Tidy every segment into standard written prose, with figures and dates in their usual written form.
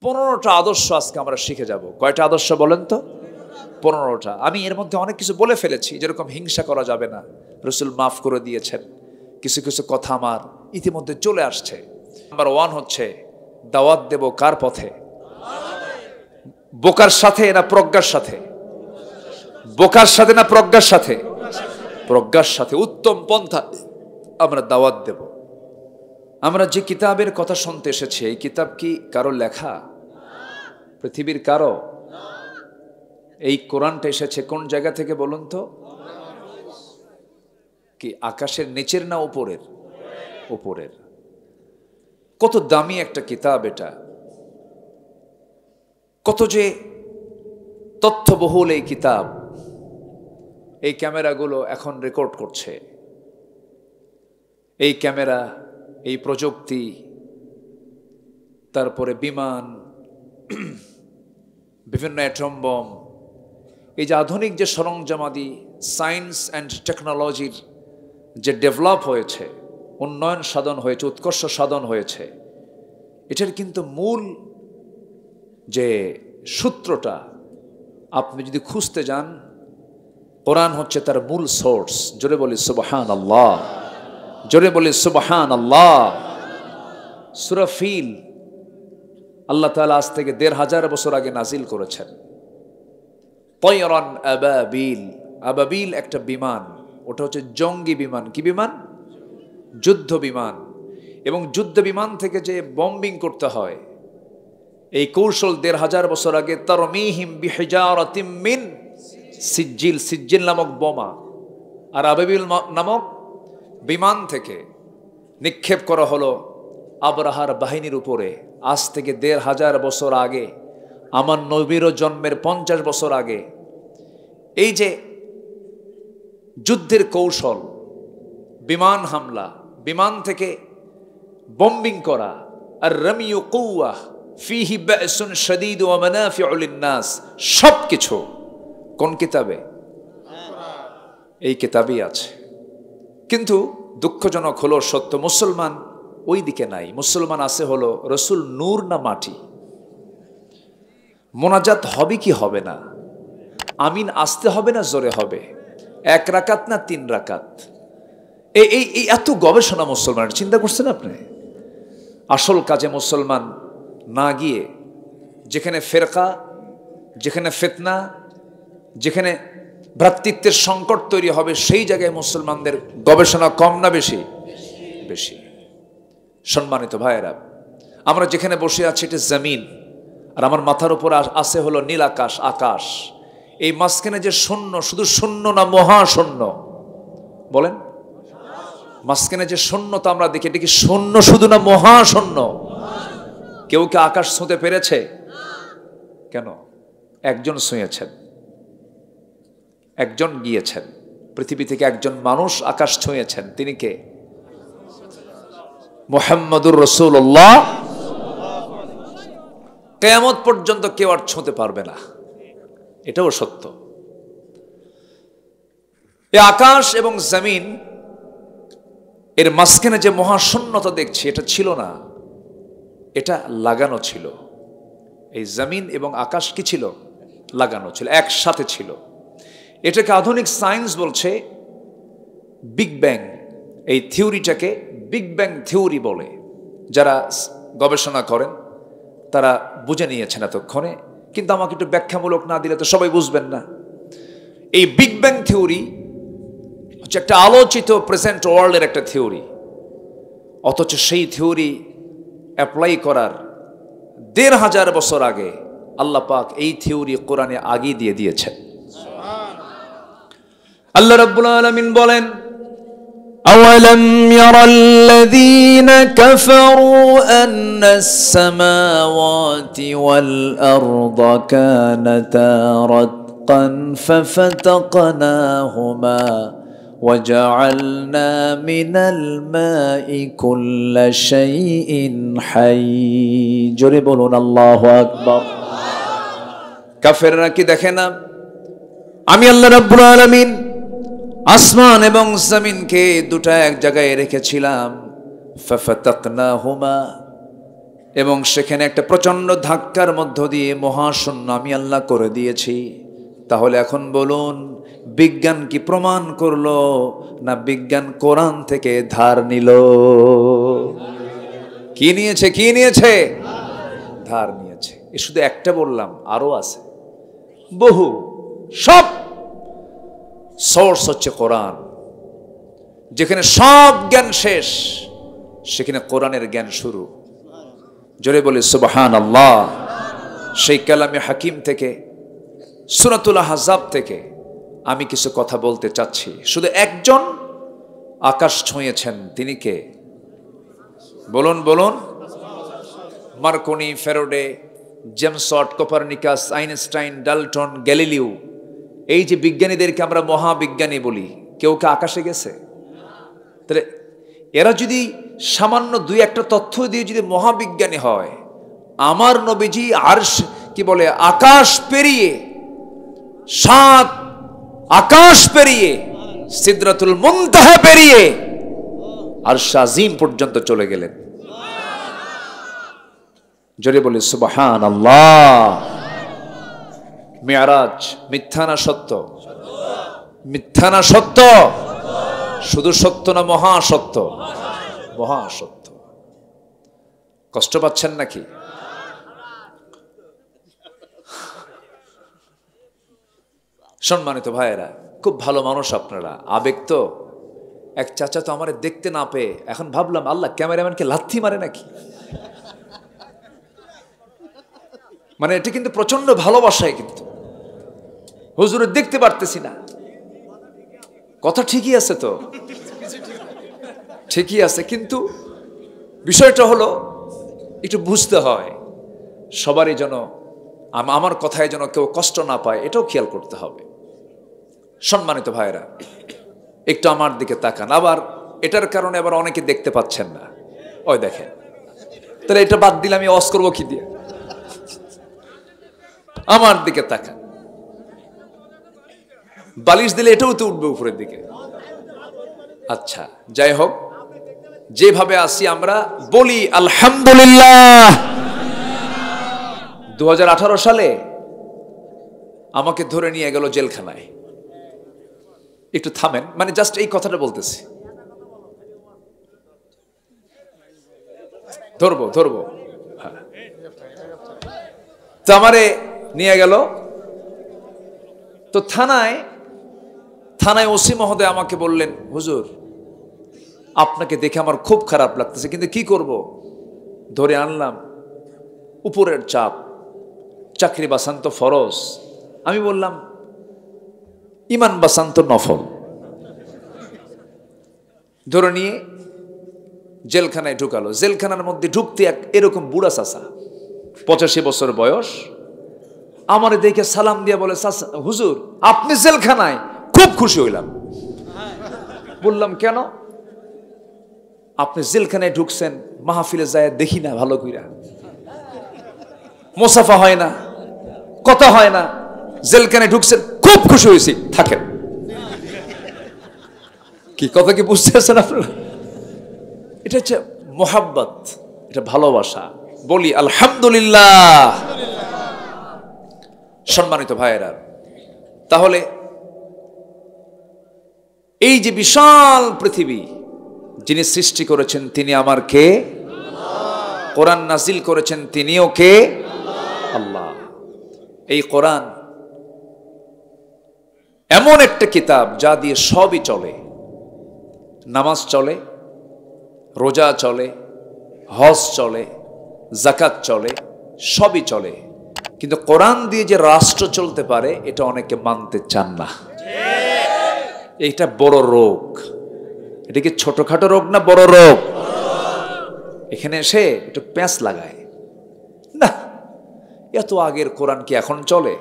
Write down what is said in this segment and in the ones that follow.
15টা আদর্শ আজকে আমরা শিখে যাব। কয়টা আদর্শ বলেন তো? 15টা। আমি এর মধ্যে অনেক কিছু বলে ফেলেছি, যেরকম হিংসা করা যাবে না, রাসূল মাফ করে দিয়েছেন। কিছু কিছু কথা আমার ইতিমধ্যে চলে আসছে। নাম্বার 1 হচ্ছে দাওয়াত দেব কার পথে? বোকার সাথে না প্রজ্ঞার সাথে? বোকার সাথে না প্রজ্ঞার সাথে? প্রজ্ঞার সাথে। উত্তম পন্থা আমরা দাওয়াত দেব। আমরা যে কিতাবের কথা শুনতে এসেছি, এই কিতাব কি কারো লেখা? পৃথিবীর কারো? এই কোরআনটা এসেছে কোন জায়গা থেকে বলুন তো? কি আকাশের নিচের না উপরের? উপরের। কত দামি একটা কিতাব এটা, কত যে তথ্যবহুল এই কিতাব। এই ক্যামেরাগুলো এখন রেকর্ড করছে। এই ক্যামেরা, এই প্রযুক্তি, তারপরে বিমান, বিভিন্ন অ্যাটম বম, এই যে আধুনিক যে সরঞ্জামাদি, সায়েন্স অ্যান্ড টেকনোলজির যে ডেভেলপ হয়েছে, উন্নয়ন সাধন হয়েছে, উৎকর্ষ সাধন হয়েছে, এটার কিন্তু মূল যে সূত্রটা আপনি যদি খুঁজতে যান, কোরআন হচ্ছে তার মূল সোর্স। জোরে বলি সুবহানাল্লাহ, জোরে বলি সুবহানাল্লাহ। সূরা ফিল আল্লাহ তাআলা আজ থেকে ১৫০০ বছর আগে নাজিল করেছেন। তয়রান আবাবিল, আবাবিল একটা বিমান, ওটা হচ্ছে জঙ্গি বিমান। কি বিমান? যুদ্ধ বিমান। এবং যুদ্ধ বিমান থেকে যে বম্বিং করতে হয়, এই কৌশল ১৫০০ বছর আগে তারমিহিম বিহিজারাতিম মিন সিজ্জিল, সিজ্জিল নামক বোমা আর আবাবিল নামক বিমান থেকে নিক্ষেপ করা হলো আবরাহার বাহিনীর উপরে। আজ থেকে ১৫০০ বছর আগে, আমার নবীর জন্মের ৫০ বছর আগে, এই যে যুদ্ধের কৌশল, বিমান হামলা, বিমান থেকে বম্বিং করা, আর রামিউ কুওয়া ফিহি বা'সুন শাদীদ ওয়া মানাফিউ লিন-নাস, সবকিছু কোন কিতাবে? এই কিতাবেই আছে। কিন্তু দুঃখজনক হলো সত্য, মুসলমান ওই দিকে নাই। মুসলমান আছে হলো রসুল নূর না মাটি। মোনাজাত হবে কি হবে না? আমিন আসতে হবে না জোরে হবে? 1 রাকাত না 3 রাকাত? এই এত গবেষণা মুসলমানের, চিন্তা করছেন আপনি? আসল কাজে মুসলমান না গিয়ে, যেখানে ফেরকা, যেখানে ফিতনা, যেখানে ভ্রাতৃত্বের সংকট তৈরি হবে, সেই জায়গায় মুসলমানদের গবেষণা কম না বেশি? বেশি। সম্মানিত ভাইয়েরা, আমরা যেখানে বসে আছি এটা জমিন, আর আমার মাথার উপর আছে হলো নীল আকাশ, আকাশ। এই মাঝখানে যে শূন্য, শুধু শূন্য না মহাশূন্য? বলেন, মাঝখানে যে শূন্যতা আমরা দেখি, এটা কি শূন্য শুধু না মহাশূন্য? কেউ কি আকাশ ছুঁতে পেরেছে? কেন? একজন ছুঁয়েছেন, একজন গিয়েছেন। পৃথিবী থেকে একজন মানুষ আকাশ ছুঁয়েছেন। তিনি কে? মুহাম্মদুর রাসূলুল্লাহ। কিয়ামত পর্যন্ত কেউ আর ছুঁতে পারবে না, এটাও সত্য। এই আকাশ এবং জমিন এর মাঝখানে যে মহাশূন্যতা দেখছি, এটা ছিল না, এটা লাগানো ছিল। এই জমিন এবং আকাশ কি ছিল? লাগানো ছিল, একসাথে ছিল। এটাকে আধুনিক সায়েন্স বলছে বিগ ব্যাং। এই থিওরিটাকে বিগ ব্যাং থিওরি বলে। যারা গবেষণা করেন তারা বুঝে নিয়েছেন এতক্ষণে, কিন্তু আমাকে একটু ব্যাখ্যামূলক না দিলে তো সবাই বুঝবেন না। এই বিগ ব্যাং থিওরি হচ্ছে একটা আলোচিত প্রেজেন্ট ওয়ার্ল্ডের একটা থিওরি, অথচ সেই থিওরি অ্যাপ্লাই করার ১৫০০ বছর আগে আল্লাহ পাক এই থিওরি কোরআনে আগেই দিয়ে দিয়েছেন। আল্লাহ রাব্বুল আলামিন বলেন, আওয়ালাম ইয়ারাল্লাযীনা কাফারু আন্নাস সামাওয়াতি ওয়াল আরদা কানাতা রাতকান ফাফাতাকনাহুমা وجعلنا من الماء كل شيء حي। জোরে বলুন আল্লাহু আকবার। কাফেররা কি দেখে না আমি আল্লাহ রাব্বুল আলামিন আসমান এবং জমিনকে দুটো এক জায়গায় রেখেছিলাম। ফাফাতাকনাহুমা, এবং সেখানে একটা প্রচণ্ড ধাক্কার মধ্য দিয়ে মহাশূন্য আমি আল্লাহ করে দিয়েছি। তাহলে এখন বলুন, বিজ্ঞান কি প্রমাণ করলো, না বিজ্ঞান কোরআন থেকে ধার নিল? কি নিয়েছে? কি নিয়েছে? ধার নিয়েছে। এ শুধু একটা বললাম, আরো আছে বহু। সব সোর্স হচ্ছে কোরআন। যেখানে সব জ্ঞান শেষ, সেখানে কোরআনের জ্ঞান শুরু। জোরে বলে সুবহানাল্লাহ। সেই কালামে হাকিম থেকে, সূরাতুল আহজাব থেকে আমি কিছু কথা বলতে চাচ্ছি। শুধু একজন আকাশ ছুঁয়েছেন, তিনি কে? বলুন বলুন। Marconi, Faraday, James Watt, Copernicus, Einstein, Dalton, Galileo, এই যে বিজ্ঞানীদেরকে আমরা মহাবিজ্ঞানী বলি, কেউ কে আকাশে গেছে? তাহলে এরা যদি সামান্য দুই একটা তথ্য দিয়ে যদি মহাবিজ্ঞানী হয়, আমার নবীজি আরশ কি বলে, আকাশ পেরিয়ে, 7 আকাশ পেরিয়ে, সিদরাতুল মুনতাহা পেরিয়ে আরশ আজিম পর্যন্ত চলে গেলেন। জোরে বলে সুবহানাল্লাহ। মিরাজ মিথ্যা না সত্য? মিথ্যা না সত্য? শুধু সত্য না মহাসত্য? মহাসত্য। কষ্ট পাচ্ছেন নাকি? সম্মানিত ভাইয়েরা, খুব ভালো মানুষ আপনারা, আবেগ তো। এক চাচা তো আমার দেখতে না পেয়ে এখন ভাবলাম, আল্লাহ ক্যামেরাম্যানকে লাথি মারে নাকি? মানে এটা কিন্তু প্রচন্ড ভালোবাসায়, কিন্তু হুজুরের দেখতে পারতেছি না। কথা ঠিকই আছে তো, ঠিকই আছে, কিন্তু বিষয়টা হলো একটু বুঝতে হয়, সবারই যেন আমার কথায় যেন কেউ কষ্ট না পায়, এটাও খেয়াল করতে হবে। সম্মানিত ভাইরা, একটু আমার দিকে তাকান। আবার এটার কারণে আবার অনেকে দেখতে পাচ্ছেন না, ওই দেখেন। তাহলে এটা বাদ দিলে আমি অস করবো কি দিয়ে? আমার দিকে তাকান। বালিশ দিলে এটাও তো উঠবে উপরের দিকে। আচ্ছা, যাই হোক, যেভাবে আসি আমরা বলি আলহামদুলিল্লাহ। 2018 সালে আমাকে ধরে নিয়ে গেল জেলখানায়। একটু থামেন, মানে জাস্ট এই কথাটা বলতেছি। ধরবো হ্যাঁ। তো আমারে নিয়ে গেল তো থানায় ওসি মহোদয় আমাকে বললেন, হুজুর আপনাকে দেখে আমার খুব খারাপ লাগতেছে, কিন্তু কি করব, ধরে আনলাম, উপরের চাপ, চাকরি বাঁচান্ত ফরজ। আমি বললাম ইমান বাঁচান্ত নফল। ধরে নিয়ে জেলখানায় ঢুকালো। জেলখানার মধ্যে ঢুকতে এরকম বুড়া চাচা, 85 বছর বয়স, আমারে দেখে সালাম দিয়া বলে, হুজুর আপনি জেলখানায়? খুব খুশি হইলাম। বললাম কেন? আপনি জেলখানায় ঢুকছেন, মাহফিলে যায় দেখি না ভালো কইরা, মোসাফা হয় না, কথা হয় না, জেলখানায় ঢুকছেন, খুব খুশি হয়েছি, থাকেন। কি কথা কি বুঝতেছেন আপনারা? এটা হচ্ছে মোহাব্বত, এটা ভালোবাসা। বলি আলহামদুলিল্লাহ। সম্মানিত ভাইয়েরা, তাহলে এই যে বিশাল পৃথিবী যিনি সৃষ্টি করেছেন তিনি আমার কে? কোরআন নাজিল করেছেন তিনিও কে? আল্লাহ। এই কোরআন এমন একটা কিতাব যা দিয়ে সবই চলে। নামাজ চলে, রোজা চলে, হজ চলে, যাকাত চলে, সবই চলে, কিন্তু কোরআন দিয়ে যে রাষ্ট্র চলতে পারে এটা অনেকে মানতে চান না। এইটা বড় রোগ। এটা কি ছোটখাটো রোগ না বড় রোগ? এখানে এসে একটু প্যাঁচ লাগায় না, এত আগের কোরআন কি এখন চলে?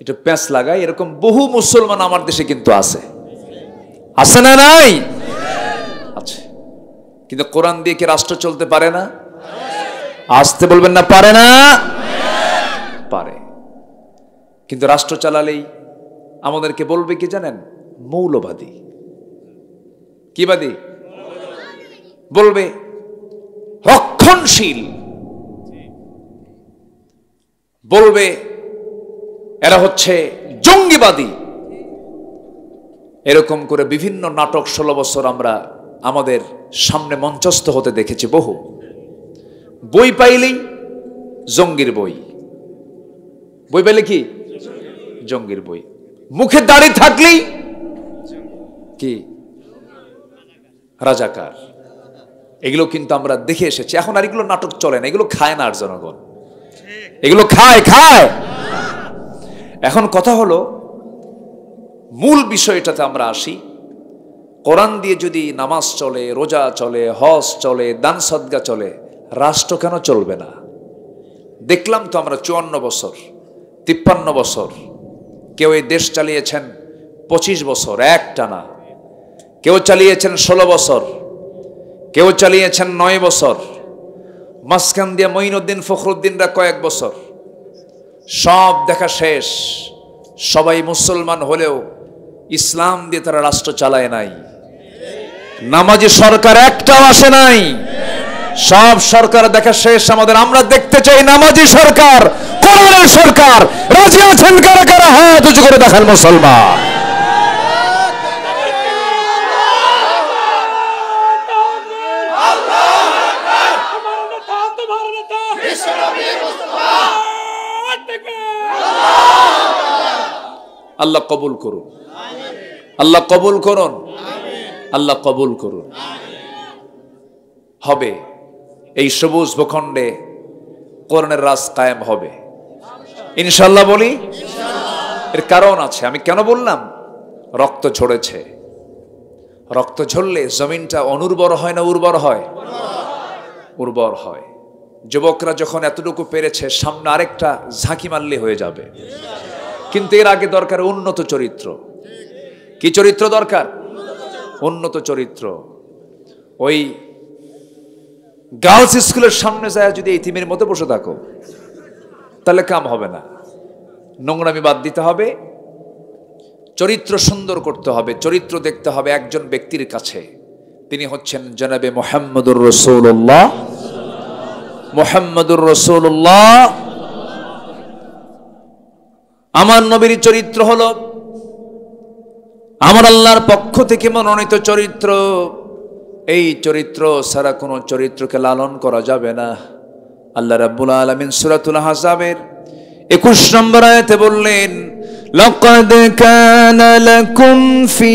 একটু প্যাঁচ লাগায়। এরকম বহু মুসলমান আমার দেশে কিন্তু আছে, আছে না নাই? আছে। কিন্তু কোরআন দিয়ে কি রাষ্ট্র চলতে পারে না? আসতে বলবেন না, পারে না? পারে। কিন্তু রাষ্ট্র চালালেই আমাদেরকে বলবে কি জানেন? মৌলবাদী। কি বাদী? বলবে রক্ষণ রক্ষণশীল, বলবে এরা হচ্ছে জঙ্গিবাদী। এরকম করে বিভিন্ন নাটক 16 বছর আমরা আমাদের সামনে মঞ্চস্থ হতে দেখেছি। বহু বই পাইলেই জঙ্গির বই, বই পাইলে কি জঙ্গির বই, মুখে দাড়ি থাকলেই কি রাজাকার। এগুলো কিন্তু আমরা দেখে এসেছি। এখন আর এগুলো নাটক চলে না, এগুলো খায় না আর জনগণ, এগুলো খায়। এখন কথা হলো, মূল বিষয়টাতে আমরা আসি। কোরআন দিয়ে যদি নামাজ চলে, রোজা চলে, হজ চলে, দান সদকা চলে, রাষ্ট্র কেন চলবে না? দেখলাম তো আমরা 54 বছর, 53 বছর, কেউ এই দেশ চালিয়েছেন 25 বছর একটানা, কেউ চালিয়েছেন 16 বছর, কেউ চালিয়েছেন 9 বছর, মাঝখান দিয়ে মঈনুদ্দিন ফখরুদ্দিনরা কয়েক বছর। সব দেখা শেষ। সবাই মুসলমান হলেও ইসলাম দিয়ে তারা রাষ্ট্র চালায় নাই। নামাজি সরকার একটাও আসে নাই। সব সরকার দেখা শেষ আমাদের। আমরা দেখতে চাই নামাজি সরকার, কোরআনের সরকার। রাজি আছেন কারা কারা? হাত উঁচু করে দেখান মুসলমান। আল্লাহ কবুল করুন, আল্লাহ কবুল করুন, আল্লাহ কবুল করুন। হবে এই সবুজ ভূখণ্ডে কোরআনের রাজ কায়েম হবে ইনশাআল্লাহ। বলি এর কারণ আছে। আমি কেন বললাম? রক্ত ঝরেছে। রক্ত ঝরলে জমিনটা অনুর্বর হয় না উর্বর হয়? উর্বর হয়। যুবকরা যখন এতটুকু পেরেছে, সামনে আরেকটা ঝাঁকি মারলে হয়ে যাবে। কিন্তু এর আগে দরকার উন্নত চরিত্র। কি চরিত্র দরকার? উন্নত চরিত্র। ওই গার্লস স্কুলের সামনে যায় যদি ইতিমের মতো বসে থাকো, তাহলে কাম হবে না। নোংরামি বাদ দিতে হবে, চরিত্র সুন্দর করতে হবে। চরিত্র দেখতে হবে একজন ব্যক্তির কাছে, তিনি হচ্ছেন জনাবে মুহাম্মদুর রাসূলুল্লাহ। মুহাম্মদুর রাসূলুল্লাহ আমার নবীর চরিত্র হলো আমার আল্লাহর পক্ষ থেকে মনোনীত চরিত্র। এই চরিত্র ছাড়া কোন চরিত্রকে লালন করা যাবে না। আল্লাহ রাব্বুল আলামিন সূরাতুল আহজাবের 21 নম্বর আয়াতে বললেন, লাকাদ কানা লাকুম ফি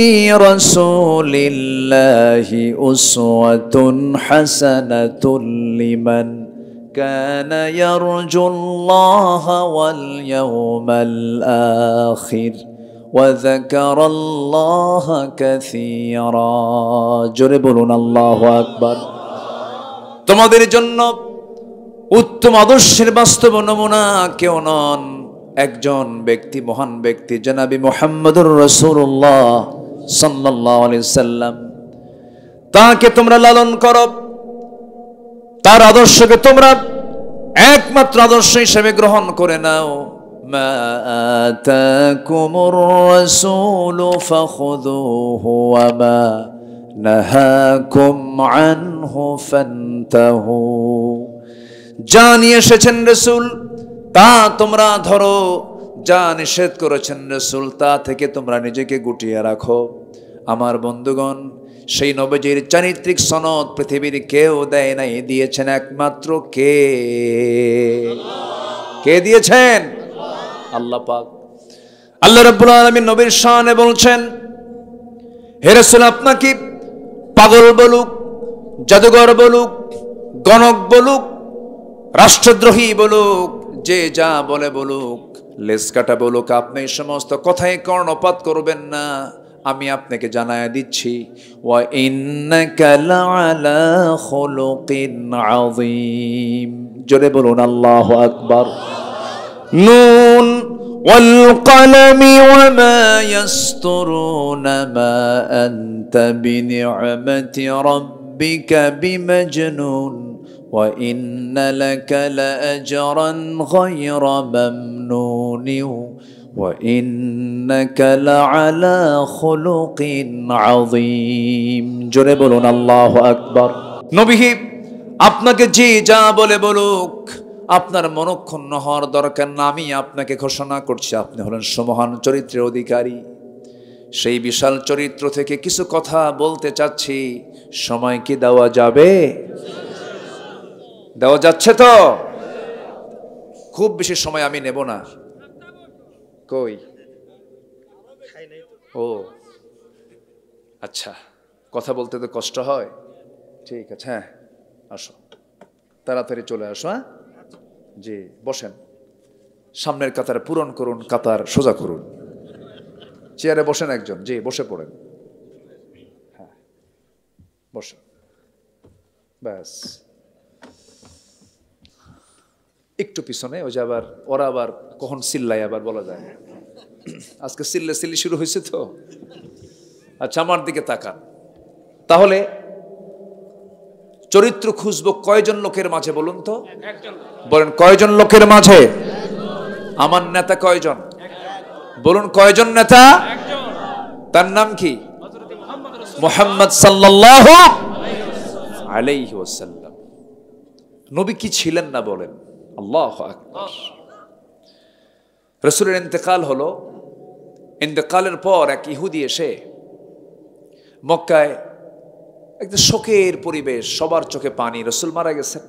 রাসূলিল্লাহি উসওয়াতুন হাসানাতুন লিমান কানা ইয়ারজুল্লাহা ওয়াল ইয়াওমাল আখির ওয়া যাকারাল্লাহা কাসীরা। জোরে বলুন আল্লাহু আকবার। তোমাদের জন্য উত্তম আদর্শের বাস্তব নমুনা কেউ নন, একজন ব্যক্তি, মহান ব্যক্তি জনাবি মুহাম্মদুর রাসূলুল্লাহ সাল্লাল্লাহু আলাইহি সাল্লাম। তাকে তোমরা লালন করো, তার আদর্শকে তোমরা একমাত্র আদর্শ হিসেবে গ্রহণ করে নাও। মা আতাকুমুর রাসূলু ফাখুযুহু ওয়া মা নাহাকুম আনহু ফান্তাহু। যা নিয়ে এসেছেন রাসূল তা তোমরা ধরো, যা নিষেধ করেছেন রাসূল তা থেকে তোমরা নিজেকে গুটিয়ে রাখো। আমার বন্ধুগণ, সেই নবীজির চারিত্রিক সনদ পৃথিবীর কেউ দেয় নাই, দিয়েছেন একমাত্র কে? কে দিয়েছেন? আল্লাহ পাক। আল্লাহ রাব্বুল আলামিন নবীর শানে বলছেন, হে রাসূল, আপনাকে পাগল বলুক, জাদুঘর বলুক, গণক বলুক, রাষ্ট্রদ্রোহী বলুক, যে যা বলে বলুক, লেজ কাটা বলুক, আপনি এই সমস্ত কথায় কর্ণপাত করবেন না। আমি আপনাকে জানায় দিচ্ছি, ওয়া ইন্নাকা লাআলা খুলুকিন আযীম। জোরে বলুন আল্লাহু আকবার। নুন ওয়াল কলমি ওয়া মা ইয়াসতুরুন মা আনতা বিনি'মাতি রাব্বিকা বিমাজনুন ওয়া ইন্না লাকা লাআজরান গায়রা মামনুন وَإِنَّكَ لَعَلَى خُلُقٍ عَظِيمٍ। জোরে বলুন আল্লাহু আকবার। নবী আপনাকে যে যা বলে বলুক, আপনার মনক্ষুণ্ণ হওয়ার দরকার না। আমি আপনাকে ঘোষণা করছি, আপনি হলেন সমহান চরিত্রের অধিকারী। সেই বিশাল চরিত্র থেকে কিছু কথা বলতে চাচ্ছি। সময় কি দেওয়া যাবে? দেওয়া যাচ্ছে তো? খুব বেশি সময় আমি নেব না। কই? ও আচ্ছা, কথা বলতে তো কষ্ট হয়। ঠিক আছে, হ্যাঁ আসো, তাড়াতাড়ি চলে আসো। হ্যাঁ জি, বসেন। সামনের কাতার পূরণ করুন, কাতার সোজা করুন। চেয়ারে বসেন একজন, জি বসে পড়েন। হ্যাঁ বসেন, ব্যাস। একটু পিছনে, ওই যে আবার ওরা আবার কখন চিল্লায় আবার বলা যায় না। আজকে চিল্লি শুরু হয়েছে তো। আচ্ছা, আমার দিকে তাকান। তাহলে চরিত্র খুঁজবো কয়জন লোকের মাঝে বলুন তো? বলেন কয়জন লোকের মাঝে? আমার নেতা কয়জন? বলুন কয়জন নেতা? তার নাম কি? মুহাম্মদ সাল্লাল্লাহু আলাইহি ওয়াসাল্লাম। নবী কি ছিলেন না বলেন? আল্লাহু আকবার। রাসূলের ইন্তেকাল হলো। ইন্তেকালের পর এক ইহুদি এসে মক্কায় একটা শোকের পরিবেশ, সবার চোখে পানি। রাসূল মারা গেছেন,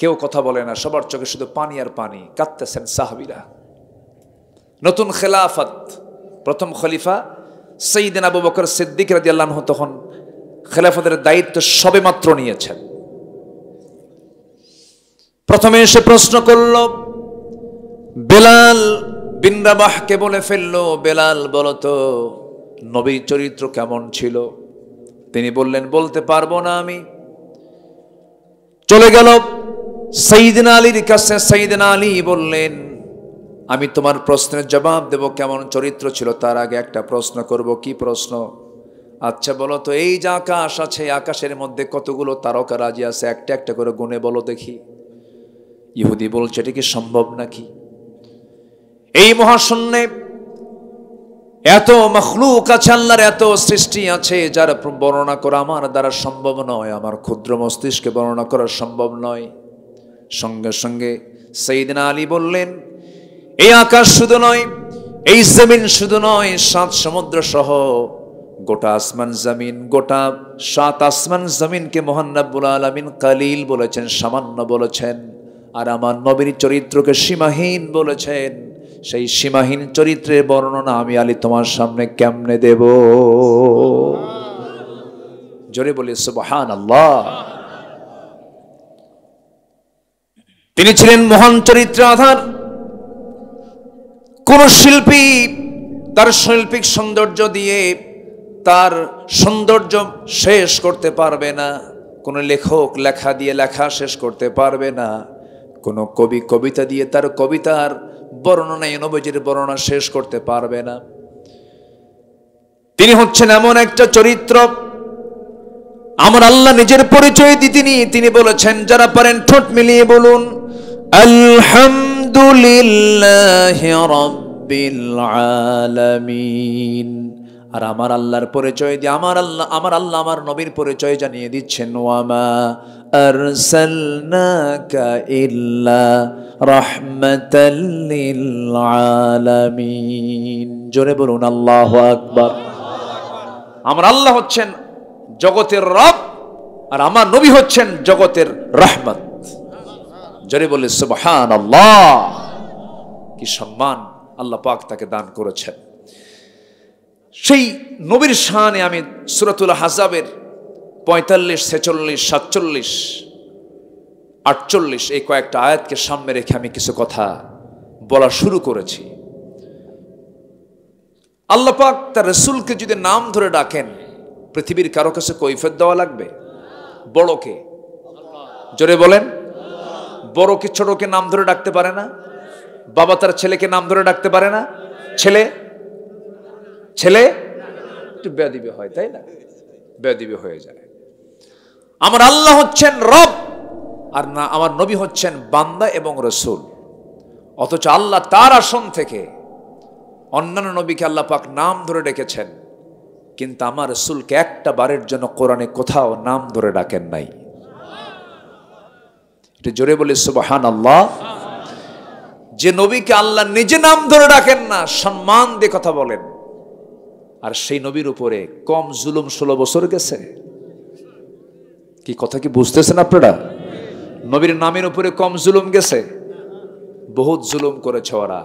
কেউ কথা বলে না, সবার চোখে শুধু পানি আর পানি, কাঁদতেছেন সাহাবীরা। নতুন খেলাফত, প্রথম খলিফা সাইয়েদনা আবু বকর সিদ্দিক রাদিয়াল্লাহু আনহু তখন খেলাফতের দায়িত্ব সবেমাত্র নিয়েছেন। প্রথমে এসে প্রশ্ন করল, বেলাল বিন রাবাহকে বলে ফেললো, বেলাল বলো তো নবীর চরিত্র কেমন ছিল? তিনি বললেন বলতে পারবো না আমি। চলে গেল সাইয়েদনা আলীর কাছে। সাইয়েদনা আলী বললেন আমি তোমার প্রশ্নের জবাব দেব কেমন চরিত্র ছিল, তার আগে একটা প্রশ্ন করব। কি প্রশ্ন? আচ্ছা বলো তো, এই যে আকাশ আছে, আকাশের মধ্যে কতগুলো তারকা রাজি আছে, একটা একটা করে গুনে বলো দেখি। ইহুদি বলছে এটা কি সম্ভব নাকি? এই মহাশূন্যে এত মখলুক আছে, আল্লাহর এত সৃষ্টি আছে যার বর্ণনা করা আমার দ্বারা সম্ভব নয়, আমার ক্ষুদ্র মস্তিষ্কে বর্ণনা করা সম্ভব নয়। সঙ্গে সঙ্গে সাইয়েদনা আলী বললেন এই আকাশ শুধু নয়, এই জমিন শুধু নয়, 7 সমুদ্র সহ গোটা আসমান জমিন, গোটা 7 আসমান জমিনকে মহান রব্বুল আলামিন কালিল বলেছেন, সামান্য বলেছেন। আর আমার নবীর চরিত্রকে সীমাহীন বলেছেন। সেই সীমাহীন চরিত্রের বর্ণনা আমি আলী তোমার সামনে কেমনে দেব? জোরে বলি সুবহানাল্লাহ। তিনি ছিলেন মহান চরিত্র আধার। কোন শিল্পী তার শৈল্পিক সৌন্দর্য দিয়ে তার সৌন্দর্য শেষ করতে পারবে না। কোন লেখক লেখা দিয়ে লেখা শেষ করতে পারবে না। কোন কবি কবিতা দিয়ে তার কবিতার বর্ণনা, নবীজির বর্ণনা শেষ করতে পারবে না। তিনি হচ্ছেন এমন একটা চরিত্র, আমার আল্লাহ নিজের পরিচয় দিতেনি। তিনি বলেছেন যারা পারেন ঠোঁট মিলিয়ে বলুন আলহামদুলিল্লাহি রাব্বিল আলামিন। আর আমার আল্লাহর পরিচয় দিয়ে আমার আল্লাহ আমার নবীর পরিচয় জানিয়ে দিচ্ছেন ওয়ামা আরসালনাকা ইল্লা রাহমাতাল লিল আলামিন। জোরে বলুন আল্লাহু আকবার। আমার আল্লাহ হচ্ছেন জগতের রব, আর আমার নবী হচ্ছেন জগতের রহমত। জোরে বলে সুবহানাল্লাহ। কি সম্মান আল্লাহ পাক তাকে দান করেছেন। সেই নবীর শানে আমি সূরাতুল আহজাবের 45, 46, 47, 48 এই কয়েকটা আয়াতকে সামনে রেখে আমি কিছু কথা বলা শুরু করেছি। আল্লাহ পাক তার রাসূলকে যদি নাম ধরে ডাকেন, পৃথিবীর কারো কাছে কৈফিয়ত দেওয়া লাগবে? বড়কে জোরে বলেন। বড়কে ছোটকে নাম ধরে ডাকতে পারে না? বাবা তার ছেলেকে নাম ধরে ডাকতে পারে না? ছেলে একটু বেয়াদবি হয়, তাই না? বেয়াদবি হয়ে যায়। আমার আল্লাহ হচ্ছেন রব, আর না আমার নবী হচ্ছেন বান্দা এবং রাসূল। অথচ আল্লাহ তার আসন থেকে অন্যান্য নবীকে আল্লাহ পাক নাম ধরে ডেকেছেন, কিন্তু আমার রাসূলকে একটা বারের জন্য কোরআনে কোথাও নাম ধরে ডাকেন নাই। এটা জোরে বলে সুবহানাল্লাহ। যে নবীকে আল্লাহ নিজে নাম ধরে ডাকেন না, সম্মান দিয়ে কথা বলেন, আর সেই নবীর উপরে কম জুলুম 16 বছর গেছে। কি কথা কি বুঝতেছেন আপনারা? নবীর নামের উপরে কম জুলুম গেছে? বহুত জুলুম করেছে ওরা,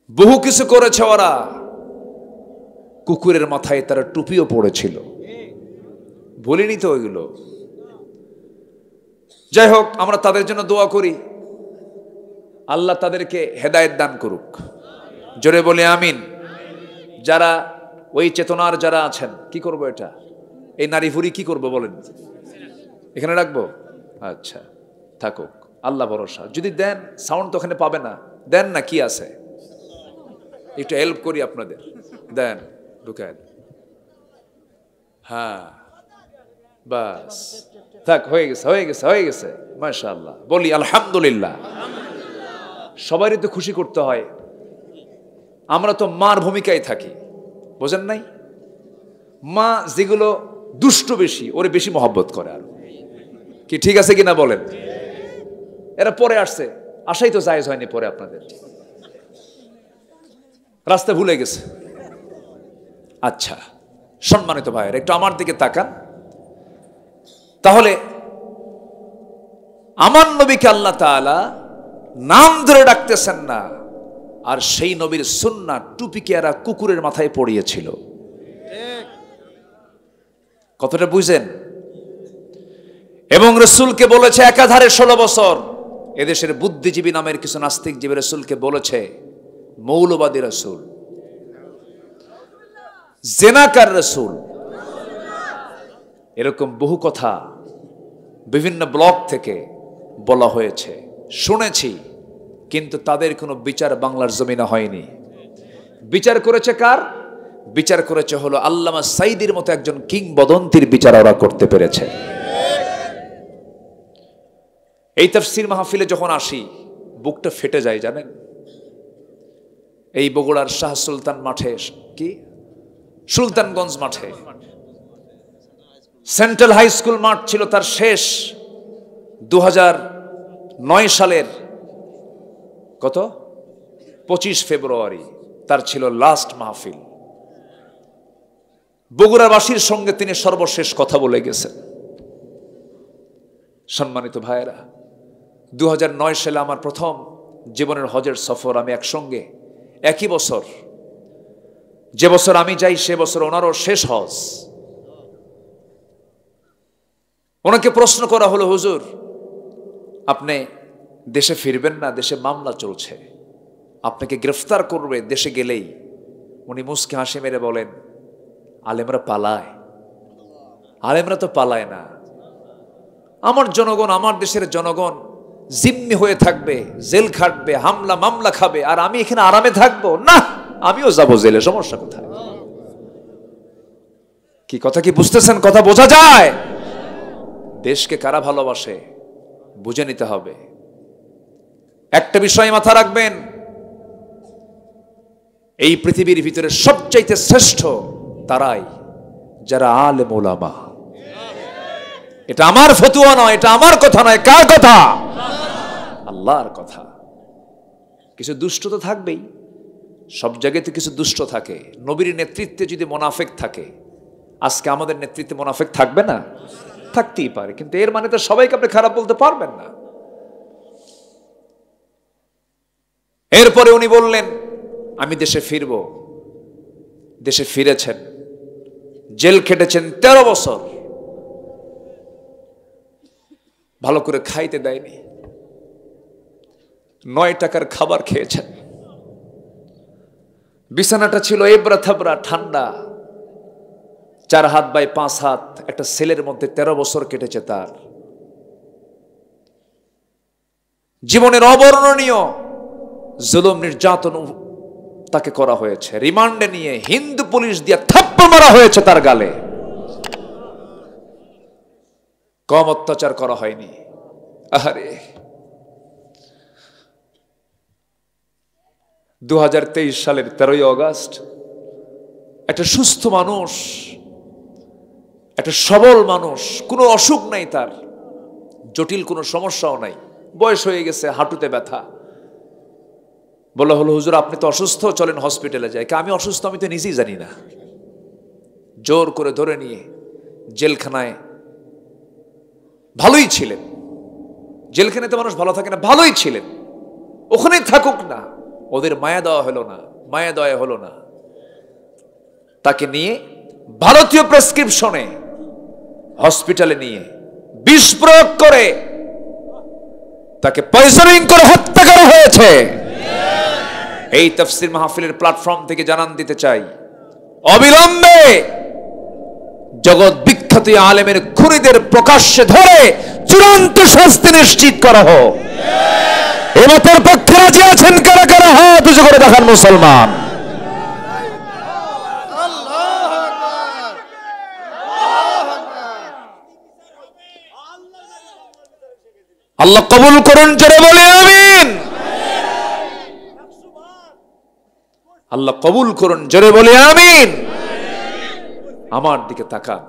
বহু কিছু করেছে ওরা। কুকুরের মাথায় তারা টুপিও পড়েছিল, বলিনি তো ওইগুলো। যাই হোক, আমরা তাদের জন্য দোয়া করি, আল্লাহ তাদেরকে হেদায়েত দান করুক। জোরে বলে আমিন। যারা ওই চেতনার যারা আছেন, কি করব এটা, এই নারী ভুরি কি করব বলেন? এখানে রাখবো? আচ্ছা, থাকুক, আল্লাহ ভরসা। যদি দেন, সাউন্ড তো ওখানে পাবে না, দেন না, কি আছে, একটু হেল্প করি আপনাদের, দেন, ঢুকায়। হ্যাঁ, বাস, থাক, হয়ে গেছে, হয়ে গেছে, হয়ে গেছে, মাশাআল্লাহ। বলি আলহামদুলিল্লাহ। সবারই তো খুশি করতে হয়। আমরা তো মার ভূমিকায় থাকি, বোঝেন নাই? মা যেগুলো দুষ্ট বেশি, ওরে বেশি মহব্বত করে। আর কি ঠিক আছে কিনা বলেন? এরা পরে আসছে, আসাই তো জায়েজ হয়নি পরে আপনাদের, রাস্তা ভুলে গেছে। আচ্ছা, সম্মানিত ভাইয়ের, একটু আমার দিকে তাকান। তাহলে আমার নবীকে আল্লাহ তাআলা নাম ধরে ডাকতেছেন না, আর সেই নবীর সুন্নাহ টুপিকে এরা কুকুরের মাথায় পড়িয়েছিল। কতটা বুঝেন? এবং রসুলকে বলেছে একাধারে 16 বছর। এদেশের বুদ্ধিজীবী নামের কিছু নাস্তিক জীবী রসুলকে বলেছে মৌলবাদী রসুল, জেনাকার রসুল, এরকম বহু কথা বিভিন্ন ব্লগ থেকে বলা হয়েছে, শুনেছি। কিন্তু তাদের কোনো বিচার বাংলার জমিনে হয়নি। বিচার করেছে কার? বিচার করেছে হলো আল্লামা সাইদির মতো একজন কিংবদন্তির বিচার ওরা করতে পেরেছে। এই তাফসীর মাহফিলে যখন আসি, বুকটা ফেটে যায় জানেন। এই বগুড়ার শাহ সুলতান মাঠে, কি সুলতানগঞ্জ মাঠে, সেন্ট্রাল হাই স্কুল মাঠ ছিল তার শেষ 2009 সালের কত 25 ফেব্রুয়ারি তার ছিল লাস্ট মাহফিল। বগুড়াবাসীর সঙ্গে তিনি সর্বশেষ কথা বলে গেছেন। সম্মানিত ভাইয়েরা, 2009 সালে আমার প্রথম জীবনের হজের সফর, আমি একসঙ্গে একই বছর, যে বছর আমি যাই সে বছর ওনারও শেষ হজ। ওনাকে প্রশ্ন করা হলো, হুজুর আপনি দেশে ফিরবেন না, দেশে মামলা চলছে, আপনাকে গ্রেফতার করবে দেশে গেলেই। উনি মুস্কি হাসি মেরে বলেন, আলেমরা পালায়? আলেমরা তো পালায় না। আমার জনগণ, আমার দেশের জনগণ জিম্মি হয়ে থাকবে, জেল খাটবে, হামলা মামলা খাবে, আর আমি এখানে আরামে থাকবো? না, আমিও যাবো জেলে, সমস্যা কোথায়? কি কথা কি বুঝতেছেন? কথা বোঝা যায়? দেশকে কারা ভালোবাসে বুঝে নিতে হবে। একটা বিষয় মাথা রাখবেন, এই পৃথিবীর ভিতরে সবচাইতে শ্রেষ্ঠ তারাই যারা আলেম ওলামা। এটা আমার ফতুয়া নয়, এটা আমার কথা নয়। কার কথা? আল্লাহর কথা। কিছু দুষ্ট তো থাকবেই, সব জায়গাতে কিছু দুষ্ট থাকে। নবীর নেতৃত্বে যদি মুনাফিক থাকে, আজকে আমাদের নেতৃত্বে মুনাফিক থাকবে না? থাকতেই পারে, কিন্তু এর মানে তো সবাইকে আপনি খারাপ বলতে পারবেন না। এরপরে উনি বললেন, আমি দেশে ফিরব। দেশে ফিরেছেন, জেল খেটেছেন 13 বছর, ভালো করে খাইতে দেয়নি, 9 টাকার খাবার খেয়েছেন, বিছানাটা ছিল এবড়া থাবড়া, ঠান্ডা, 4 হাত বাই 5 হাত, একটা সেলের মধ্যে 13 বছর কেটেছে তার। জীবনের অবর্ণনীয় জুলুম নির্যাতন তাকে করা হয়েছে। রিমান্ডে নিয়ে হিন্দু পুলিশ দিয়ে থাপ্পড় মারা হয়েছে তার গালে। কম অত্যাচার করা হয়নি। আরে 2023 সালের 13ই আগস্ট একটা সুস্থ মানুষ, একটা সবল মানুষ, কোনো অসুখ নাই তার, জটিল কোনো সমস্যাও নাই, বয়স হয়ে গেছে, হাঁটুতে ব্যথা। বলা হলো, হুজুর আপনি তো অসুস্থ, চলেন হসপিটালে যাই। আমি অসুস্থ আমি তো নিজেই জানি না। জোর করে ধরে নিয়ে জেলখানায়, ভালোই ছিলেন, জেলখানাতে মানুষ ভালো থাকে না, ভালোই ছিলেন, ওখানেই থাকুক না, ওদের মায়া দেওয়া হলো না, মায়া দেওয়া হলো না। তাকে নিয়ে ভারতীয় প্রেসক্রিপশনে হসপিটালে নিয়ে বিষ প্রয়োগ করে তাকে পয়জনিং করে হত্যা করা হয়েছে। এই তাফসীর মাহফিলের প্ল্যাটফর্ম থেকে জানান দিতে চাই, অবিলম্বে জগৎ বিখ্যাত আলেমের খুনিদের প্রকাশ্যে ধরে চূড়ান্ত শাস্তি নিশ্চিত করা হোক। এ মতের পক্ষে রাজি আছেন কারা কারা? হাত উঁচু করে দেখান মুসলমান। আল্লাহ কবুল করুন, জোরে বলে আমিন। আল্লাহ কবুল করুন, জোরে বলে আমিন। আমার দিকে তাকান।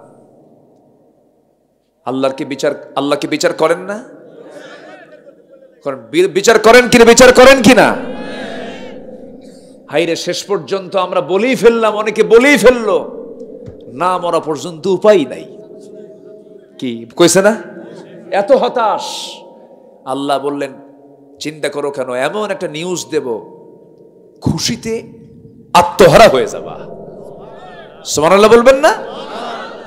আল্লাহকে বিচার করেন না? বিচার করেন কিনা? বিচার করেন কিনা? হাইরে, শেষ পর্যন্ত আমরা বলেই ফেললাম, অনেকে বলেই ফেললো, না মরা পর্যন্ত উপায় নাই। কি কইছে না? এত হতাশ। আল্লাহ বললেন, চিন্তা করো কেন, এমন একটা নিউজ দেব, খুশিতে আত্মহারা হয়ে যাবা। সুবহানাল্লাহ বলবেন না?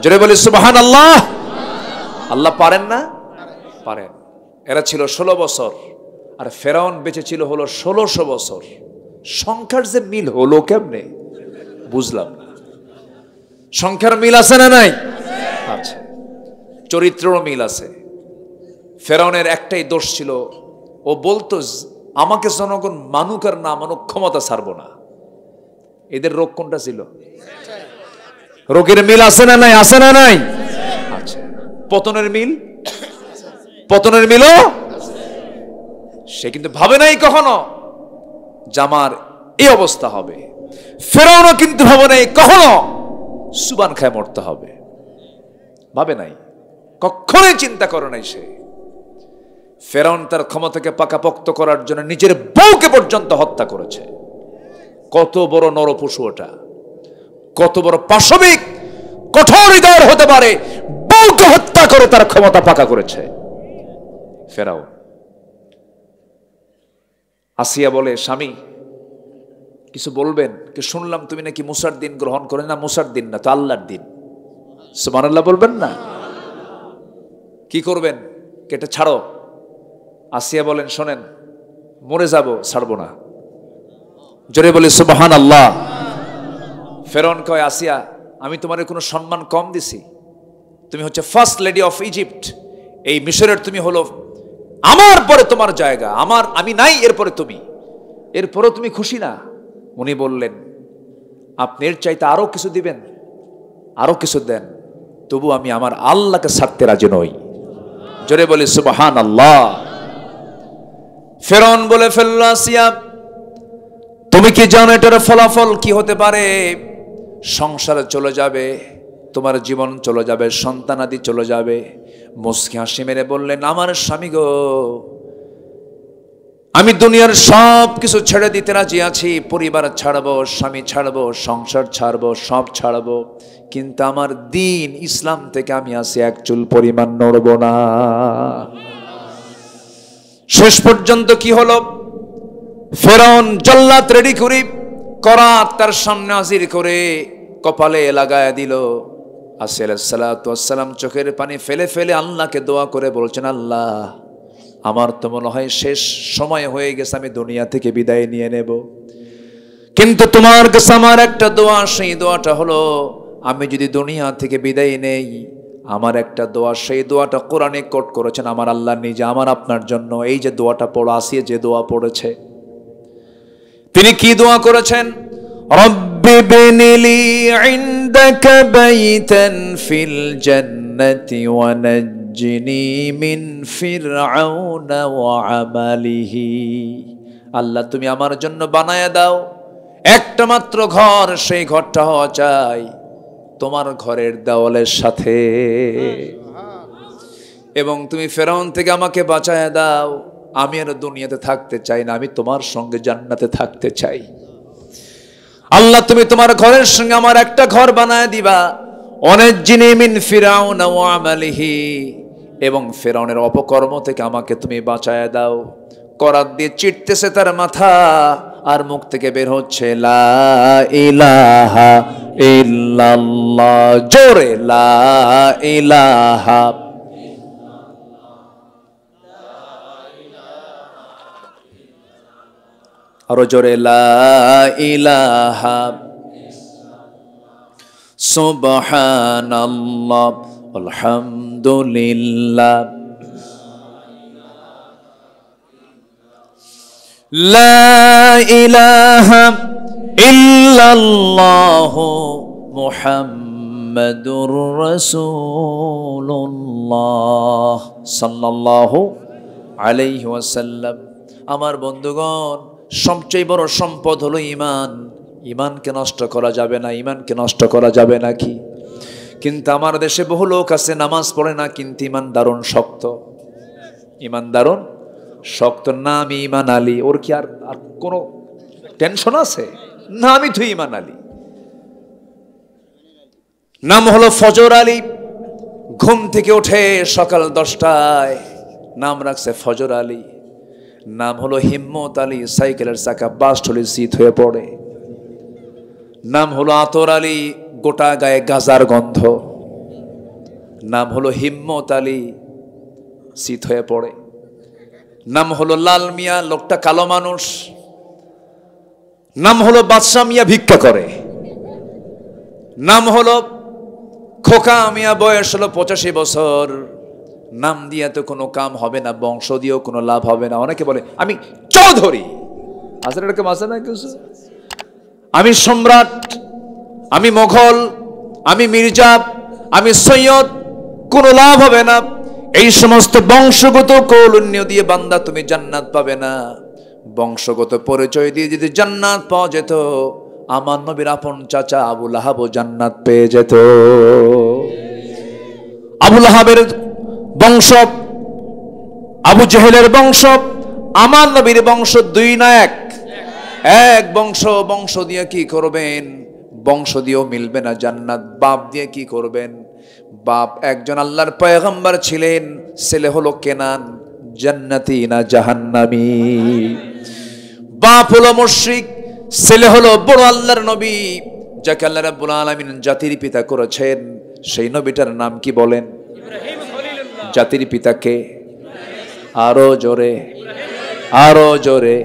জোরে বলি সুবহানাল্লাহ। আল্লাহ পারেন না? পারেন। এরা ছিল 16 বছর, আর ফেরাউন বেঁচে ছিল হলো 1600 বছর। সংখ্যার যে মিল হলো কেমনে বুঝলাম না। সংখ্যার মিল আছে না নাই? আচ্ছা, চরিত্রেরও মিল আছে। ফেরাউনের একটাই দোষ ছিল, ও বলতো আমাকে জনগণ মানুক আর না মানুক ক্ষমতা ছাড়বো না। এদের রোগ কোনটা ছিল? রোগের মিল আছে না নাই? আছে না নাই? আচ্ছা, পতনের মিল? পতনের মিলও সে কিন্তু ভাবে নাই কখনো জামার এই অবস্থা হবে। ফেরাউনও কিন্তু ভাবে নাই কখনো সুবান খায় মরতে হবে, ভাবে নাই, কখনোই চিন্তা করে নাই সে। ফেরাউন তার ক্ষমতাকে পাকাপোক্ত করার জন্য নিজের বউকে পর্যন্ত হত্যা করেছে। কত বড় নরপশু ওটা, কত বড় পাশবিক কঠোর হৃদয়ের হতে পারে, বউকে হত্যা করে তার ক্ষমতা পাকা করেছে ফেরাউন। আসিয়া বলে, স্বামী কিছু বলবেন? কি শুনলাম তুমি নাকি মুসার দিন গ্রহণ করে। না, মুসার দিন না তো, আল্লাহর দিন। সুবহানাল্লাহ বলবেন না? কি করবেন? কেটে ছাড়ো। আসিয়া বলেন, শোনেন, মরে যাব, ছাড়বো না। জোরে বলি সুবহানাল্লাহ। ফেরাউন কয়, আসিয়া আমি তোমার কোনো সম্মান কম দিছি? তুমি হচ্ছে ফার্স্ট লেডি অফ ইজিপ্ট, এই মিশরের তুমি হলো, আমার পরে তোমার জায়গা, আমি নাই, এরপরে তুমি, এরপরেও তুমি খুশি না? উনি বললেন, আপনি এর চাইতে আরো কিছু দিবেন, আরো কিছু দেন, তবু আমি আমার আল্লাহকে ছাড়তে রাজি নই। জোরে বলি সুবহানাল্লাহ। ফেরাউন বলে ফেলল, আসিয়া তুমি কি জানো এটার ফলাফল কি হতে পারে? সংসারে চলে যাবে, তোমার জীবন চলে যাবে, সন্তানাদি চলে যাবে। মুস্কি হাসি মেরে বললেন, আমার স্বামী গো, আমি দুনিয়ার সব কিছু ছেড়ে দিতে রাজি আছি, পরিবার ছাড়বো, স্বামী ছাড়বো, সংসার ছাড়বো, সব ছাড়বো, কিন্তু আমার দিন ইসলাম থেকে আমি আসি এক চুল পরিমাণ নড়ব না। শেষ পর্যন্ত কি হলো? ফেরাউন জল্লাদ রেডি করে করাত তার সামনে হাজির করে কপালে লাগায় দিল। আসিয়া আলাইহিস সালাতু ওয়াস সালাম চোখের পানি ফেলে ফেলে আল্লাহকে দোয়া করে বলছেন, আল্লাহ আমার তো মনে হয় শেষ সময় হয়ে গেছে, আমি দুনিয়া থেকে বিদায় নিয়ে নেব, কিন্তু তোমার কাছে আমার একটা দোয়া, সেই দোয়াটা হলো আমি যদি দুনিয়া থেকে বিদায় নেই, আমার একটা দোয়া, সেই দোয়াটা কোরআনে কোট করেছেন আমার আল্লাহ নিজে আমার আপনার জন্য। এই যে দোয়াটা পড়া, আসিয়া যে দোয়া পড়েছে, তিনি কি দোয়া করেছেন? রব্বি বিনিলি ইনদাকা বাইতান ফিল জান্নাতি ওয়া নাজ্জিনি মিন ফিরআউনা ওয়া আমালিহি। আল্লাহ তুমি আমার জন্য বানায়া দাও একটা মাত্র ঘর, সেই ঘরটা হওয়া চাই তোমার ঘরের দেওয়ালের সাথে। এবং তুমি ফেরাউন থেকে আমাকে বাঁচায় দাও, আমি আর দুনিয়াতে থাকতে চাই না, আমি তোমার সঙ্গে জান্নাতে থাকতে চাই। আল্লাহ তুমি তোমার ঘরের সঙ্গে আমার একটা ঘর বানায় দিবা। অনেক জিনি মিন ফিরাউন ওয়া আমালিহি, এবং ফেরাউনের অপকর্ম থেকে আমাকে তুমি বাঁচায় দাও। করাত দিয়ে চিটতেছে তার মাথা, আর মুখ থেকে বের হচ্ছে লা ইলাহা ইল্লাল্লাহ, জোরে লা ইলাহা। আরো জোরে লা ইলাহা সুবহানাল্লাহ আলহামদুলিল্লাহ লা ইলাহা ইল্লাল্লাহ মুহাম্মাদুর রাসূলুল্লাহ সাল্লাল্লাহু আলাইহি ওয়াসাল্লাম। আমার বন্ধুগণ, সবচেয়ে বড় সম্পদ হলো ঈমান। ঈমানকে নষ্ট করা যাবে না, ঈমানকে নষ্ট করা যাবে নাকি? কিন্তু আমার দেশে বহু লোক আছে নামাজ পড়ে না, কিন্তু ঈমান দারুণ শক্ত। ঈমান দারুণ শক্ত। নাম ঈমান আলী, ওর কি আর কোনো টেনশন আছে? না, আমি তো ঈমান আলী। নাম হলো ফজর আলী। ঘুম থেকে ওঠে সকাল 10টায়, নাম রাখছে ফজর আলী। নাম হলো হিম্মত আলী, সাইকেলের চাকা বাস্ট হলে শীত হয়ে পড়ে। নাম হলো আতর আলী, গোটা গায়ে গাজার গন্ধ। নাম হলো হিম্মত আলী, শীত হয়ে পড়ে। নাম হলো লাল মিয়া, লোকটা কালো মানুষ। নাম হলো বাদশাহ মিয়া, ভিক্ষা করে। নাম হলো খোকা মিয়া, বয়স হলো 85 বছর। নাম দিয়ে তো কোনো কাম হবে না, বংশ দিয়েও কোনো লাভ হবে না। অনেকে বলে আমি চৌধুরী, আসলে এরকম আছে না কিছু? আমি সম্রাট, আমি মোগল, আমি মির্জা, আমি সৈয়দ, কোনো লাভ হবে না। এই সমস্ত বংশগত কৌলন্য দিয়ে বান্দা তুমি জান্নাত পাবে না। বংশগত পরিচয় দিয়ে যদি জান্নাত পাওয়া যেত, আমার নবীর আপন চাচা আবু লাহাবও জান্নাত পেয়ে যেত। আবু লাহাবের বংশ, আবু জেহেলের বংশ, আমার নবীর বংশ দুই না এক? এক বংশ। বংশ দিয়ে কি করবেন? বংশ দিয়েও মিলবে না জান্নাত। বাপ দিয়ে কি করবেন? বাপ একজন আল্লাহর পয়গম্বর ছিলেন, ছেলে হলো কেনান, জান্নাতি না জাহান্নামী। বাপ হলো মুশরিক, ছেলে হলো বড় আল্লাহর নবী, যাকে আল্লাহ রাব্বুল আলামিন জাতির পিতা করেছেন। সেই নবীটার নাম কি বলেন? জাতির পিতাকে আরো জোরে, আরো জোরে,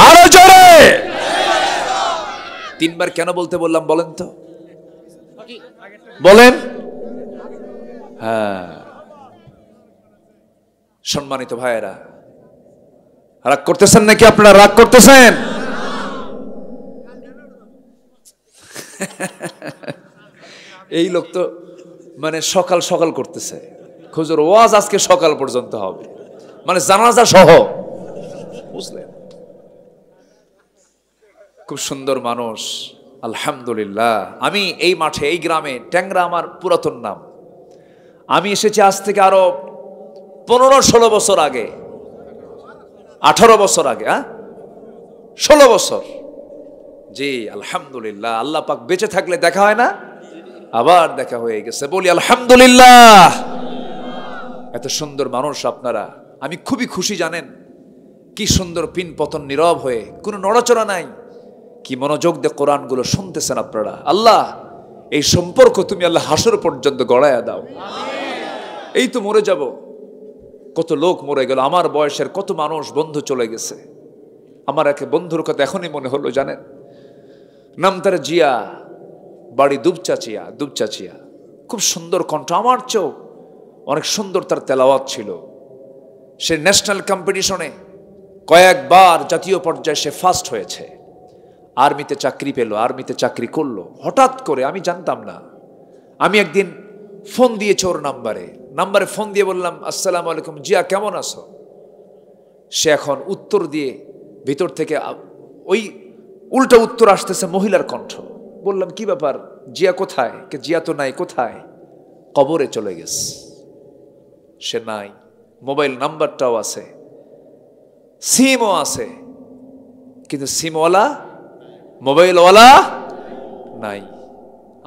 আরো জোরে। 3 বার কেন বলতে বললাম বলেন তো? বলেন। হ্যাঁ, সম্মানিত ভাইয়েরা, রাগ করতেছেন নাকি? আপনারা রাগ করতেছেন? এই লোক তো মানে সকাল সকাল করতেছে, হুজুর ওয়াজ আজকে সকাল পর্যন্ত হবে, মানে জানাজা সহ, বুঝলেন? খুব সুন্দর মানুষ, আলহামদুলিল্লাহ। আমি এই মাঠে, এই গ্রামে, ট্যাংরা আমার পুরাতন নাম। আমি এসেছি আজ থেকে আরো 15-16 বছর আগে, 18 বছর আগে, 16 বছর। জি আলহামদুলিল্লাহ, আল্লাহ পাক বেঁচে থাকলে দেখা হয় না, আবার দেখা হয়ে গেছে, বলি আলহামদুলিল্লাহ। এত সুন্দর মানুষ আপনারা, আমি খুবই খুশি। জানেন কি সুন্দর পিন পতন, নীরব হয়ে, কোনো নড়াচড়া নাই। কি মনোযোগ দিয়ে কোরআনগুলো শুনতেছেন আপনারা। আল্লাহ এই সম্পর্ক তুমি আল্লাহ হাসর পর্যন্ত গড়ায়া দাও। এই তো মরে যাব, কত লোক মরে গেল, আমার বয়সের কত মানুষ বন্ধু চলে গেছে। আমার এক বন্ধুর কথা এখনই মনে হলো, জানেন, নাম তার জিয়া, বাড়ি দুবচাচিয়া। দুবচাচিয়া, খুব সুন্দর কণ্ঠ, আমার চেয়েও অনেক সুন্দর তার তেলাওয়াত ছিল। সে ন্যাশনাল কম্পিটিশনে কয়েকবার জাতীয় পর্যায়ে সে ফার্স্ট হয়েছে। আর্মিতে চাকরি পেল, আর্মিতে চাকরি করলো। হঠাৎ করে, আমি জানতাম না, আমি একদিন ফোন দিয়েছি ওর নাম্বারে ফোন দিয়ে বললাম, আসসালামু আলাইকুম জিয়া, কেমন আছো? সে এখন উত্তর দিয়ে ভিতর থেকে ওই উল্টা উত্তর আসতেছে, মহিলার কণ্ঠ। বললাম কি ব্যাপার, জিয়া কোথায়? জিয়া তো নাই। কোথায়? কবরে চলে গেছে। সে নাই, মোবাইল নাম্বারটাও আছে, সিমও আছে, কিন্তু সিমওয়ালা মোবাইলওয়ালা নাই।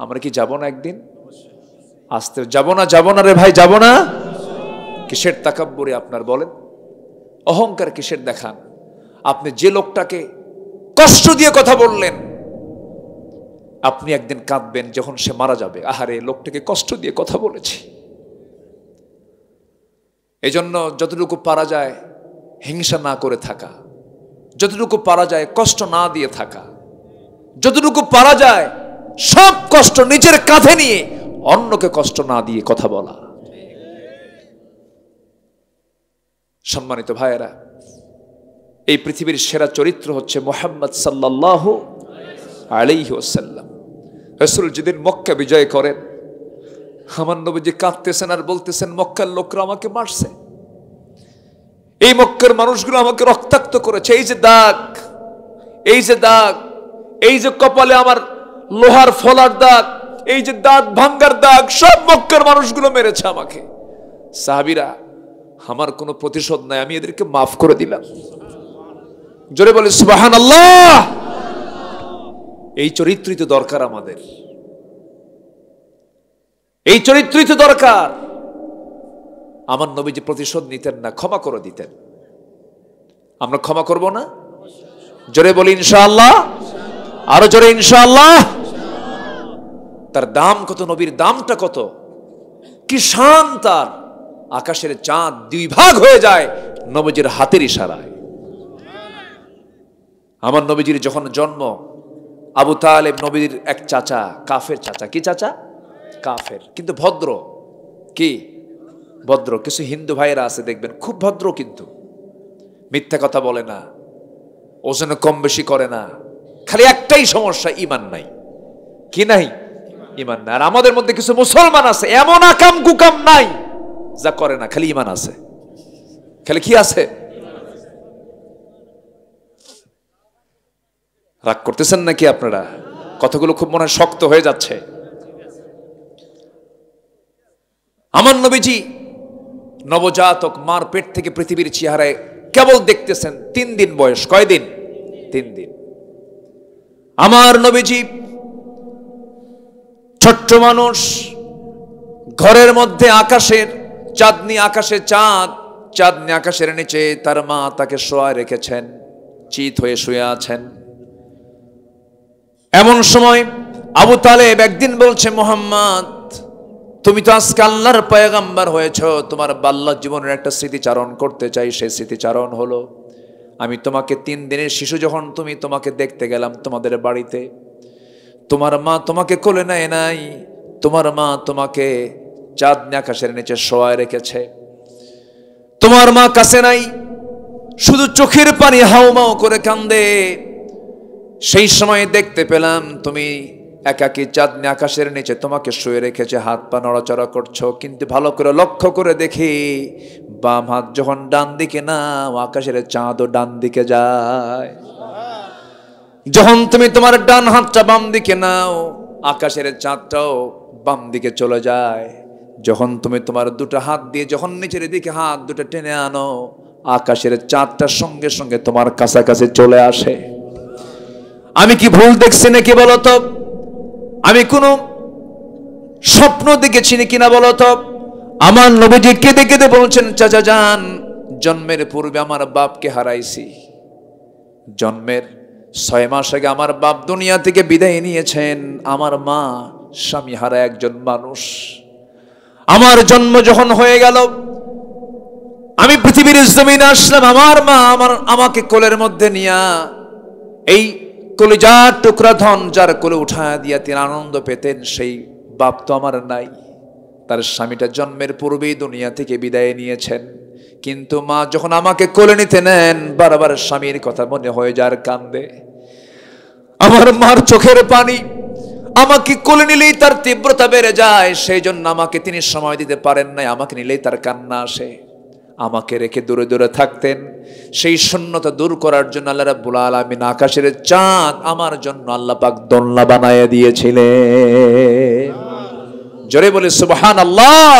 আমরা কি যাব না একদিন? আসতে যাব না রে ভাই, যাব না? কিসের তাকাব্বুরি আপনার বলেন? অহংকার কিসের দেখান? আপনি যে লোকটাকে কষ্ট দিয়ে কথা বললেন, আপনি একদিন কাঁদবেন যখন সে মারা যাবে, আহারে লোকটাকে কষ্ট দিয়ে কথা বলেছি। এজন্য যতটুকু পারা যায় হিংসা না করে থাকা, যতটুকু পারা যায় কষ্ট না দিয়ে থাকা, যতটুকু পারা যায় সব কষ্ট নিজের কাঁধে নিয়ে অন্যকে কষ্ট না দিয়ে কথা বলা। সম্মানিত ভাইয়েরা, এই পৃথিবীর সেরা চরিত্র হচ্ছে মুহাম্মদ সাল্লাল্লাহু আলাইহি ওয়াসাল্লাম। রাসূল যেদিন মক্কা বিজয় করেন, আমার নবীজি কাঁদতেছেন আর বলতেছেন, মক্কার লোকরা আমাকে মারছে, এই মক্কার মানুষগুলো আমাকে রক্তাক্ত করেছে, এই যে দাগ, এই যে দাগ, এই যে কপালে আমার লোহার ফলার দাগ, এই যে দাঁত ভাঙ্গার দাগ, সব মক্কার মানুষগুলো মেরেছে আমাকে। সাহাবীরা, আমার কোনো প্রতিশোধ নাই, আমি এদেরকে মাফ করে দিলাম। জোরে বলে সুবহানাল্লাহ। এই চরিত্রই তো দরকার আমাদের, এই চরিত্রই তো দরকার। আমার নবীজি প্রতিশোধ নিতেন না, ক্ষমা করে দিতেন। আমরা ক্ষমা করব না? জোরে বলি ইনশাআল্লাহ, আরো জোরে ইনশাআল্লাহ। তার দাম কত, নবীর দামটা কত, কি শান তার! আকাশের চাঁদ দুই ভাগ হয়ে যায় নবীজির হাতের ইশারায়। আমার নবীজির যখন জন্ম, আবু তালেব নবীর এক চাচা, কাফের চাচা। কি চাচা? কাফের, কিন্তু ভদ্র। কি ভদ্র? কিছু হিন্দু ভাইয়েরা আছে দেখবেন খুব ভদ্র, কিন্তু মিথ্যা কথা বলে না, ওজনে কম বেশি করে না, খালি একটাই সমস্যা, ঈমান নাই। কি নাই? ঈমান নাই। আর আমাদের মধ্যে কিছু মুসলমান আছে এমন আকাম কুকাম নাই, যা করে না, খালি ঈমান আছে। খালি কি আছে? রাগ করতেছেন নাকি আপনারা? কথাগুলো খুব মনে হয় শক্ত হয়ে যাচ্ছে। আমার নবীজি নবজাতক, মার পেট থেকে পৃথিবীর চেহারায় কেবল দেখতেছেন 3 দিন বয়স। কয়দিন? 3 দিন। আমার নবীজি ছোট্ট মানুষ, ঘরের মধ্যে আকাশের চাঁদনি, আকাশে চাঁদ, চাঁদনি আকাশের নিচে তার মা তাকে শোয়ায় রেখেছেন, চিত হয়ে শুয়ে আছেন। এমন সময় আবু তালেব একদিন বলছে, মুহাম্মদ, তুমি তো আজকে আল্লাহর পয়গম্বর হয়েছো, তোমার বাল্য জীবনের একটা স্মৃতিচারণ করতে চাই। সেই স্মৃতিচারণ হলো, আমি তোমাকে 3 দিনের শিশু যখন তোমাকে দেখতে গেলাম তোমাদের বাড়িতে, তোমার মা তোমাকে কোলে নেয় নাই, তোমার মা তোমাকে চাঁদনি আকাশের নিচে শোয়ায় রেখেছে। তোমার মা কাছে নাই, শুধু চোখের পানি হাউমাউ করে কান্দে। সেই সময় দেখতে পেলাম তুমি একাকী চাঁদনি আকাশের নিচে তোমাকে শুয়ে রেখেছে, হাত পা নড়াচড়া করছো, কিন্তু ভালো করে লক্ষ্য করে দেখি বাম হাত যখন ডান দিকে নাও, আকাশের চাঁদও ডান দিকে যায়। যখন তুমি তোমার ডান হাতটা বাম দিকে নাও, আকাশের চাঁদটাও বাম দিকে চলে যায়। যখন তুমি তোমার দুটো হাত দিয়ে যখন নিচের দিকে হাত দুটো টেনে আনো, আকাশের চাঁদটার সঙ্গে সঙ্গে তোমার কাছাকাছি চলে আসে। আমি কি ভুল দেখছি নাকি বলো তো? আমি কোনো স্বপ্ন দেখেছি কিনা বলো তো? আমার নবীজি কেঁদে কেঁদে বলছেন, চাচা যান, জন্মের পূর্বে আমার বাপকে হারাইছি। জন্মের 6 মাস আগে আমার বাপ দুনিয়া থেকে বিদায় নিয়েছেন। আমার মা স্বামী হারা একজন মানুষ। আমার জন্ম যখন হয়ে গেল, আমি পৃথিবীর জমিনে আসলাম, আমার মা আমাকে কোলের মধ্যে নিয়া, এই কলিজার টুকরা ধন যার কোলে উঠায় দিয়া তিনি আনন্দ পেতেন, সেই বাপ তো আমার নাই। তার স্বামীটা জন্মের পূর্বেই দুনিয়া থেকে বিদায় নিয়েছেন। কিন্তু মা যখন আমাকে কোলে নিতে নেন, বারবার স্বামীর কথা মনে হয়ে যার কান্দে। আমার মার চোখের পানি আমাকে কোলে নিলেই তার তীব্রতা বেড়ে যায়। সেই জন্য আমাকে তিনি সময় দিতে পারেন নাই, আমাকে নিলেই তার কান্না আসে। আমাকে রেখে দূরে দূরে থাকতেন। সেই শূন্যতা দূর করার জন্য আল্লাহ রাব্বুল আলামিন আকাশের চাঁদ আমার জন্য আল্লাহ পাক দোলনা বানায় দিয়েছিলেন। জোরে বলে সুবহানাল্লাহ।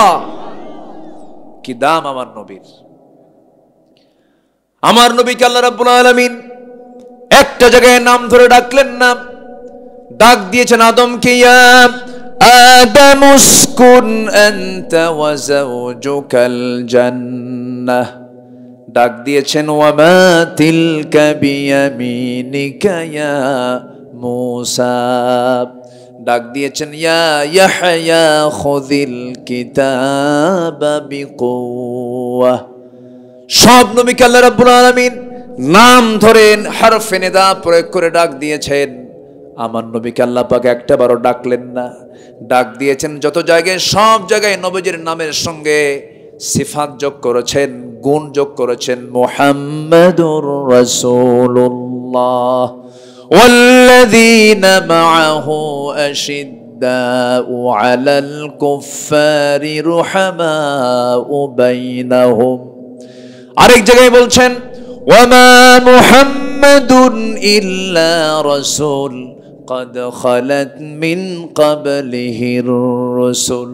কি দাম আমার নবীর। আমার নবীকে আল্লাহ রাব্বুল আলামিন একটা জায়গায় নাম ধরে ডাকলেন না, ডাক দিয়েছেন আদমকে, ইয়া আদম উসকুন আনতা ওয়া যাওজুকাল জান্নাহ। ডাক দিয়েছেন ওয়া মা তিলকা বিয়ামিনিকা ইয়া মূসা। ডাক দিয়েছেন ইয়া ইয়াহইয়া খুযিল কিতাবা বিকুওয়া। সব নবীকে আল্লাহ রাব্বুল আলামিন নাম ধরেন হরফে নিদা প্রয়োগ করে ডাক দিয়েছেন। আমার নবীকে আল্লাহ পাক একটা বারও ডাকলেন না, ডাক দিয়েছেন যত জায়গায়, সব জায়গায় নবীজির নামের সঙ্গে সিফাত যোগ করেছেন, গুণ যোগ করেছেন। মুহাম্মাদুর রাসূলুল্লাহ ওয়াল্লাযীনা মাআহু আশিদ্দাউ আলাল কুফফারি রুহামাউ বাইনাহুম। আরেক জায়গায় বলছেন ওয়ামা মুহাম্মাদুন ইল্লা রাসূল قد خلت من قبله الرسل।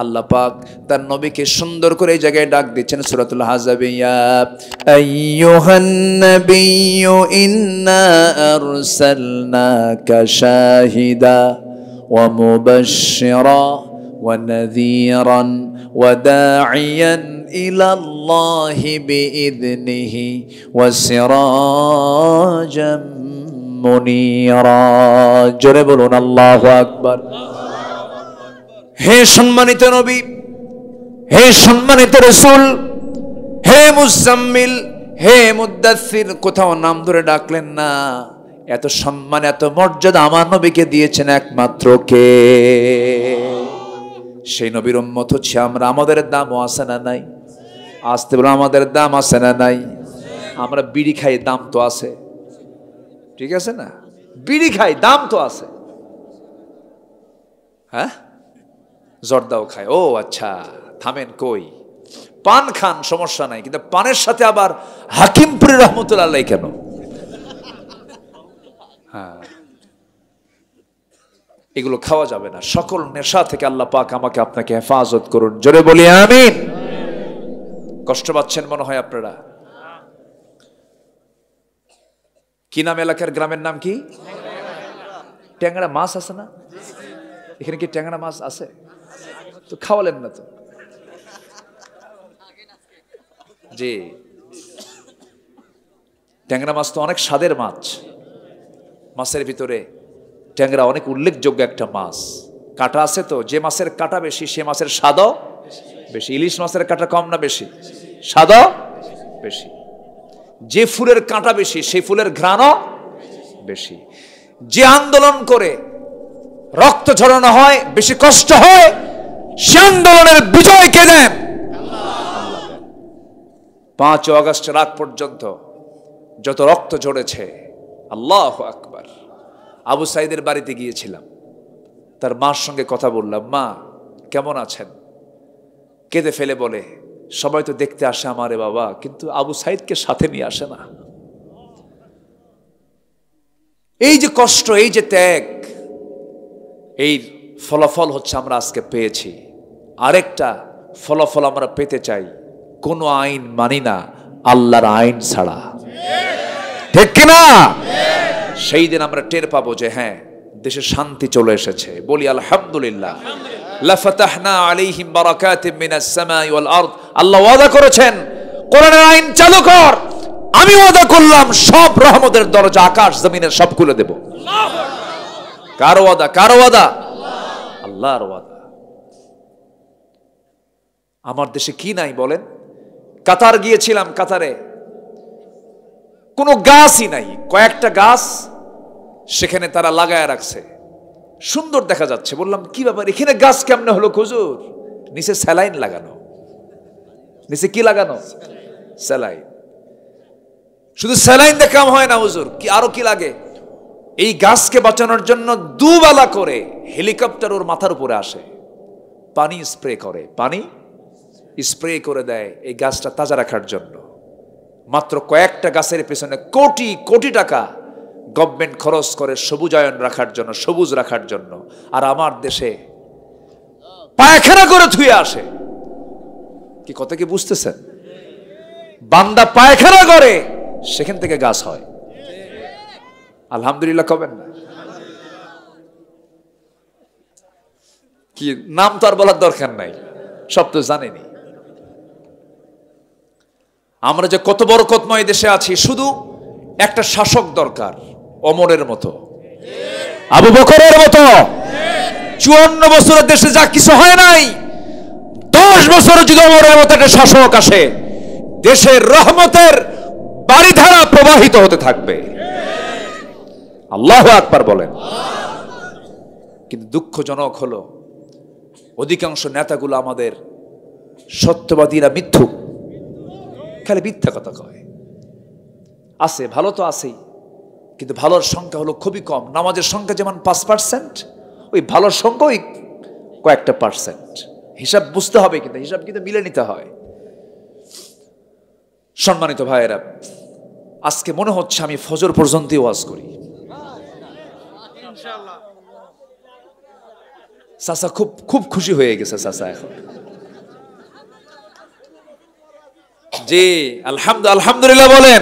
আল্লাহ পাক তার নবীকে সুন্দর করে এই জায়গায় ডাক দিচ্ছেন সূরাতুল আহজাবে, ইয়া আইয়ুহান নাবিয়্যু ইন্না আরসালনাকা শাহিদা ওয়া মুবাশশিরা ওয়া নাযীরান ওয়া দা'iয়ান ইলাল্লাহি বিইذনিহি ওয়া সিরাজাম মুনীরা। জোরে বলুন আল্লাহু আকবার। হে সম্মানিত নবী, হে সম্মানিত রাসূল, হে মুজাম্মিল, হে মুদ্দাসসির, কোথাও নাম ধরে ডাকলেন না। এত সম্মান, এত মর্যাদা আমার নবীকে দিয়েছেন একমাত্র কে? সেই নবীর উম্মত হচ্ছে আমরা। আমাদের দামও আছে না নাই? আসতে বলো, আমাদের দাম আছে না নাই? আমরা বিড়ি খাই, দাম তো আছে, ঠিক আছে না? বিড়ি খাই, দাম তো আছে। হ্যাঁ, জর্দাও খায়। ও আচ্ছা, থামেন, কই পান খান, সমস্যা নাই, কিন্তু পানের সাথে আবার হাকিমপুরি রহমতুল্লাহ আলাইহি কেন? হ্যাঁ, এগুলো খাওয়া যাবে না। সকল নেশা থেকে আল্লাহ পাক আমাকে আপনাকে হেফাজত করুন। জোরে বলি আমিন। কষ্ট পাচ্ছেন মনে হয় আপনারা। কি নাম এলাকার, গ্রামের নাম কি? ট্যাংরা মাছ আছে না এখানে? কি ট্যাংরা মাছ আছে? তো খাওয়ালেন না তো। জি, ট্যাংরা মাছ তো অনেক স্বাদের মাছ। মাছের ভিতরে ট্যাংরা অনেক উল্লেখযোগ্য একটা মাছ। কাঁটা আছে তো, যে মাছের কাঁটা বেশি সে মাছের স্বাদও বেশি। ইলিশ মাছের কাঁটা কম না বেশি? স্বাদও বেশি। যে ফুলের কাঁটা বেশি সেই ফুলের ঘ্রাণও বেশি। যে আন্দোলন করে রক্ত ঝরানো হয়, বেশি কষ্ট হয়, সে আন্দোলনের বিজয় কে দেন? 5 আগস্টের রাত পর্যন্ত যত রক্ত ঝরেছে, আল্লাহু আকবার। আবু সাইদের বাড়িতে গিয়েছিলাম, তার মার সঙ্গে কথা বললাম, মা কেমন আছেন? কেঁদে ফেলে বলে, সবাই তো দেখতে আসে আমারে বাবা, কিন্তু আবু সাইদকে সাথে নিয়ে আসে না। এই যে কষ্ট, এই যে ত্যাগ, এই ফলাফল হচ্ছে আমরা আজকে পেয়েছি। আরেকটা ফলাফল আমরা পেতে চাই, কোন আইন মানি না আল্লাহর আইন ছাড়া, ঠিক কিনা? সেই দিন আমরা টের পাবো যে হ্যাঁ, দেশে শান্তি চলে এসেছে। বলি আলহামদুলিল্লাহ। লাফাতাহনা আলাইহিম বারাকাতিম মিনাস সামাই ওয়াল আরদ। আল্লাহ ওয়াদা করেছেন, কোরআনের আইন চালু কর, আমি ওয়াদা করলাম সব রহমতের দরজা আকাশ জমিনের সব খুলে দেব। কার ওয়াদা? কার ওয়াদা? আল্লাহর ওয়াদা। আমার দেশে কি নাই বলেন? কাতার গিয়েছিলাম, কাতারে কোনো গাছই নাই, কয়েকটা গাছ সেখানে তারা লাগায় রাখছে, সুন্দর দেখা যাচ্ছে। বললাম কি ব্যাপার, এখানে গাছ কেমনে হলো হুজুর? নিচে স্যালাইন লাগানো। নিচে কি লাগানো? স্যালাইন। শুধু স্যালাইন দিয়ে কাম হয় না হুজুর, কি আরো কি লাগে? এই গাছকে বাঁচানোর জন্য দুবেলা করে হেলিকপ্টার ওর মাথার উপরে আসে, পানি স্প্রে করে, পানি স্প্রে করে দেয় এই গাছটা তাজা রাখার জন্য। মাত্র কয়েকটা গাছের পেছনে কোটি কোটি টাকা গভর্নমেন্ট খরচ করে সবুজায়ন রাখার জন্য, সবুজ রাখার জন্য। আর আমার দেশে পায়খানা করে ধুয়ে আসে। কি কথা কি বুঝতেছেন? বান্দা পায়খানা করে, সেখান থেকে গাছ হয়। আলহামদুলিল্লাহ কবেন না? কি নাম তো আর বলার দরকার নাই, সব তো জানেনি। আমরা যে কত বরকতময় দেশে আছি, শুধু একটা শাসক দরকার, ওমরের মতো, আবু বকরের মতো। 54 বছরের দেশে যা কিছু হয় নাই, 10 বছর যদি ওমরের মতো একটা শাসক আসে, দেশের রহমতের বারিধারা প্রবাহিত হতে থাকবে। আল্লাহু আকবার বলেন। কিন্তু দুঃখজনক হলো অধিকাংশ নেতাগুলো আমাদের সত্যবাদীরা মিথ্যুক, খালি মিথ্যা কথা কয়। আছে ভালো তো আছেই, কিন্তু ভালোর সংখ্যা হলো খুবই কম। নামাজের সংখ্যা যেমন 5%, ওই ভালোর সংখ্যা ওই কয়েকটা পার্সেন্ট। হিসাব বুঝতে হবে, কিন্তু হিসাব কিন্তু মিলে নিতে হয়। সম্মানিত ভাইয়েরা, আজকে মনে হচ্ছে আমি ফজর পর্যন্ত ওয়াজ করি। চাচা খুব খুব খুশি হয়ে গেছে চাচা এখন। জি আলহামদুলিল্লাহ বলেন।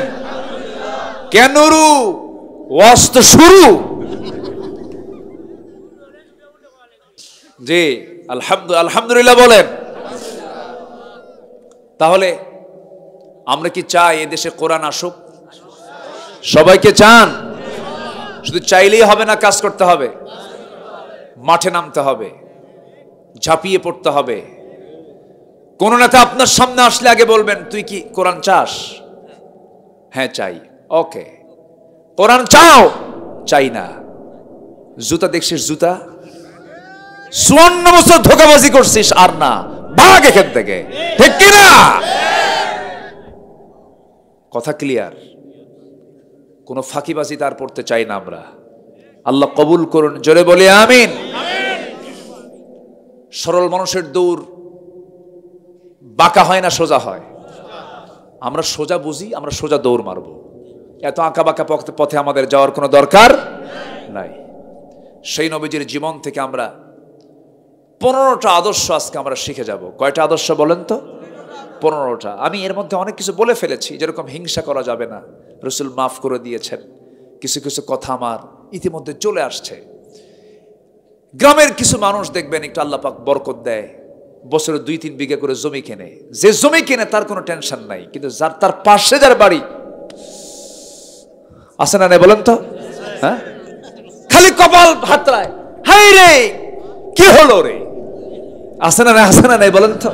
কেন রু ওয়াজ তো শুরু। জি আলহামদুলিল্লাহ বলেন। তাহলে আমরা কি চাই এদেশে কোরআন আসুক? সবাইকে চান? শুধু চাইলেই হবে না, কাজ করতে হবে, মাঠে নামতে হবে, ঝাঁপিয়ে পড়তে হবে। কোন নেতা আপনার সামনে আসলে আগে বলবেন, তুই কি কোরআন চাস? হ্যাঁ চাই। ওকে, কোরআন চাও? চাই না। জুতা দেখছিস? জুতা 54 বছর ধোঁকাবাজি করছিস, আর না, ভাগ এখান থেকে, ঠিক কিনা? কথা ক্লিয়ার? কোন ফাঁকিবাজি তার পড়তে চাই না আমরা। আল্লাহ কবুল করুন, জোরে বলি আমিন। সরল মানুষের দৌড় বাঁকা হয় না, সোজা হয়। আমরা সোজা বুঝি, আমরা সোজা দৌড় মারবো। এত আঁকা বাঁকা পথে আমাদের যাওয়ার কোনো দরকার নাই। সেই নবীজির জীবন থেকে আমরা 15টা আদর্শ আজকে আমরা শিখে যাব। কয়টা আদর্শ বলেন তো? 15টা। আমি এর মধ্যে অনেক কিছু বলে ফেলেছি, যেরকম হিংসা করা যাবে না, রসুল মাফ করে দিয়েছেন। কিছু কিছু কথা আমার ইতিমধ্যে চলে আসছে। গ্রামের কিছু মানুষ দেখবেন একটু আল্লাহ পাক বরকত দেয়, বছরে 2-3 বিঘা করে জমি কেনে। যে জমি কেনে তার কোনো টেনশন নাই, কিন্তু যার তার পাশে যার বাড়ি আছে না, বলেন তো? হ্যাঁ, খালি কপাল হাতড়ায়, হাই রে কি হলো রে, আছে না নাই বলেন তো?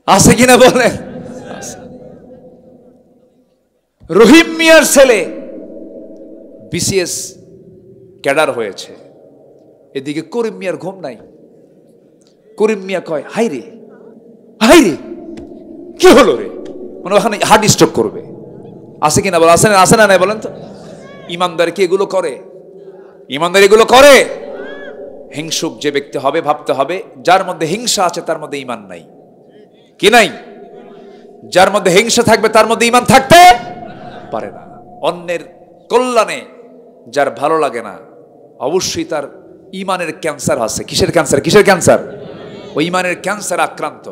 আছে কিনা বলেন? রহিম মিয়ার ছেলে বিসিএস ক্যাডার হয়েছে, এদিকে করিম মিয়ার ঘুম নাই। করিম মিয়া কয়, হাই রে কি হলো রে, মানে ওখানে হার্ট স্ট্রোক করবে। আছে কিনা বল? আছে না নাই বলেন তো? ইমানদার কি এগুলো করে? ইমানদার এগুলো করে? হিংসুক যে ব্যক্তি হবে, ভাবতে হবে যার মধ্যে হিংসা আছে তার মধ্যে ঈমান নাই। কি নাই? যার মধ্যে হিংসা থাকবে তার মধ্যে ঈমান থাকতে পারে না। অন্যের কল্যাণে যার ভালো লাগে না, অবশ্যই তার ঈমানের ক্যান্সার আছে। কিসের ক্যান্সার? ওই ঈমানের ক্যান্সার আক্রান্ত।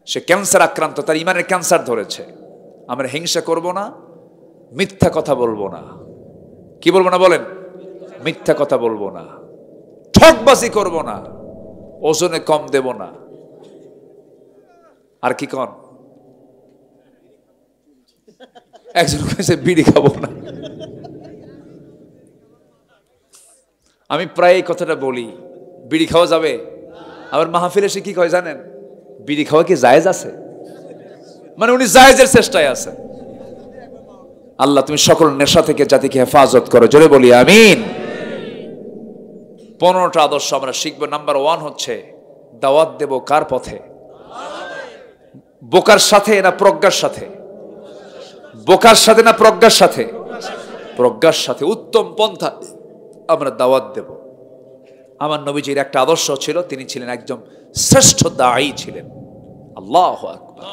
সে ক্যান্সার আক্রান্ত, তার ঈমানের ক্যান্সার ধরেছে। আমরা হিংসা করব না, মিথ্যা কথা বলবো না। কি বলবো না বলেন? মিথ্যা কথা বলবো না, ঠকবাজি করব না, ওজনে কম দেব না। আর কি কন? একজন কইছে বিড়ি খাবো না। আমি প্রায় এই কথাটা বলি, বিড়ি খাওয়া যাবে? আবার মাহফিলে এসে কি কয় জানেন? বিড়ি খাওয়া কি জায়েজ আছে? মানে উনি জায়েজের চেষ্টায় আছে। আল্লাহ তুমি সকল নেশা থেকে জাতিকে হেফাজত করো, জোরে বলি আমিন। 15টা আদর্শ আমরা শিখবো। নাম্বার 1 হচ্ছে দাওয়াত দেব কার পথে? বোকার সাথে না প্রজ্ঞার সাথে? বোকার সাথে না প্রজ্ঞার সাথে? প্রজ্ঞার সাথে। উত্তম পন্থা আমরা দাওয়াত দেব। আমার নবীজির একটা আদর্শ ছিল, তিনি ছিলেন একজন শ্রেষ্ঠ দাঈ ছিলেন। আল্লাহু আকবার।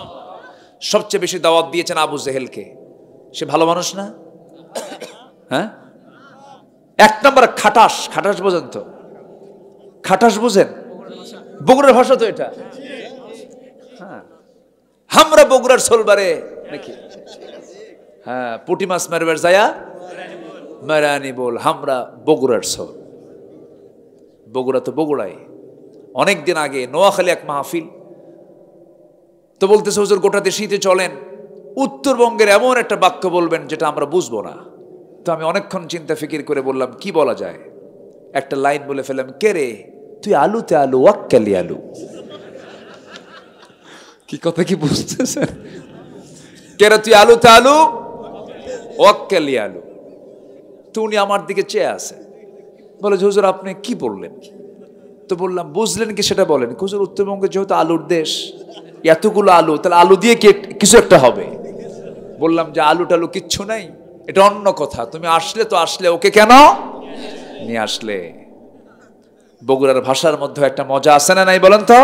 সবচেয়ে বেশি দাওয়াত দিয়েছেন আবু জেহেলকে। সে ভালো মানুষ না? হ্যাঁ, 1 নম্বর খাটাস পর্যন্ত। খাটাস বুঝেন? বগুড়ার ভাষা তো এটা। হ্যাঁ, আমরা বগুড়ার সোলবারে নাকি? হ্যাঁ, পুটি মাছ মারবার যায়া মেরানি বল, আমরা বগুড়ার সোল। বগুড়া তো বগুড়াই। অনেকদিন আগে নোয়াখালী এক মাহফিল, তো বলতেছে হুজুর গোটা দেশেই চলেন, উত্তরবঙ্গের এমন একটা বাক্য বলবেন যেটা আমরা বুঝবো না। তো আমি অনেকক্ষণ চিন্তা ফিকির করে বললাম কি বলা যায়। একটা লাইন বলে ফেললাম, কে রে তুই আলুতে আলু ওয়াক্কালি আলু। কি কথা কি বুঝতেছেন? কে রে তুই আলুতে আলু ওয়াক্কালি আলু। তো উনি আমার দিকে চেয়ে আছে, বলে হুজুর আপনি কি বললেন? তো বললাম বুঝলেন কি সেটা বলেন। হুজুর উত্তরবঙ্গে যেহেতু আলুর দেশ, এতগুলো আলু, তাহলে আলু দিয়ে কি কিছু একটা হবে। বললাম যে আলু টালু কিচ্ছু নাই, এটা অন্য কথা। তুমি আসলে তো আসলে, ওকে কেন নিয়ে আসলে? বগুড়ার ভাষার মধ্যে একটা মজা আছে না নাই বলেন তো?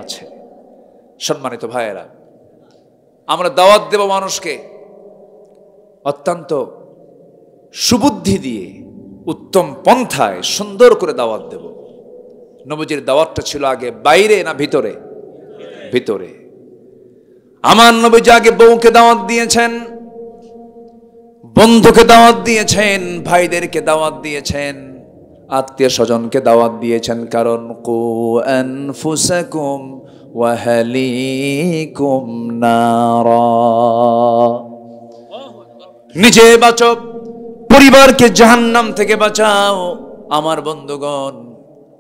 আছে। সম্মানিত ভাইয়েরা, আমরা দাওয়াত দেব মানুষকে অত্যন্ত সুবুদ্ধি দিয়ে, উত্তম পন্থায় সুন্দর করে দাওয়াত দেব। নবীজির দাওয়াতটা ছিল আগে বাইরে না ভিতরে? ভিতরে। আমার নবীজি আগে বউকে দাওয়াত দিয়েছেন, বন্ধুকে দাওয়াত দিয়েছেন, ভাইদেরকে দাওয়াত দিয়েছেন, আত্মীয় স্বজনকে দাওয়াত দিয়েছেন। কারণ কু আনফুসাকুম ওয়া আহলিকুম নারা, নিজে বাঁচো, পরিবারকে জাহান্নাম থেকে বাঁচাও। আমার বন্ধুগণ,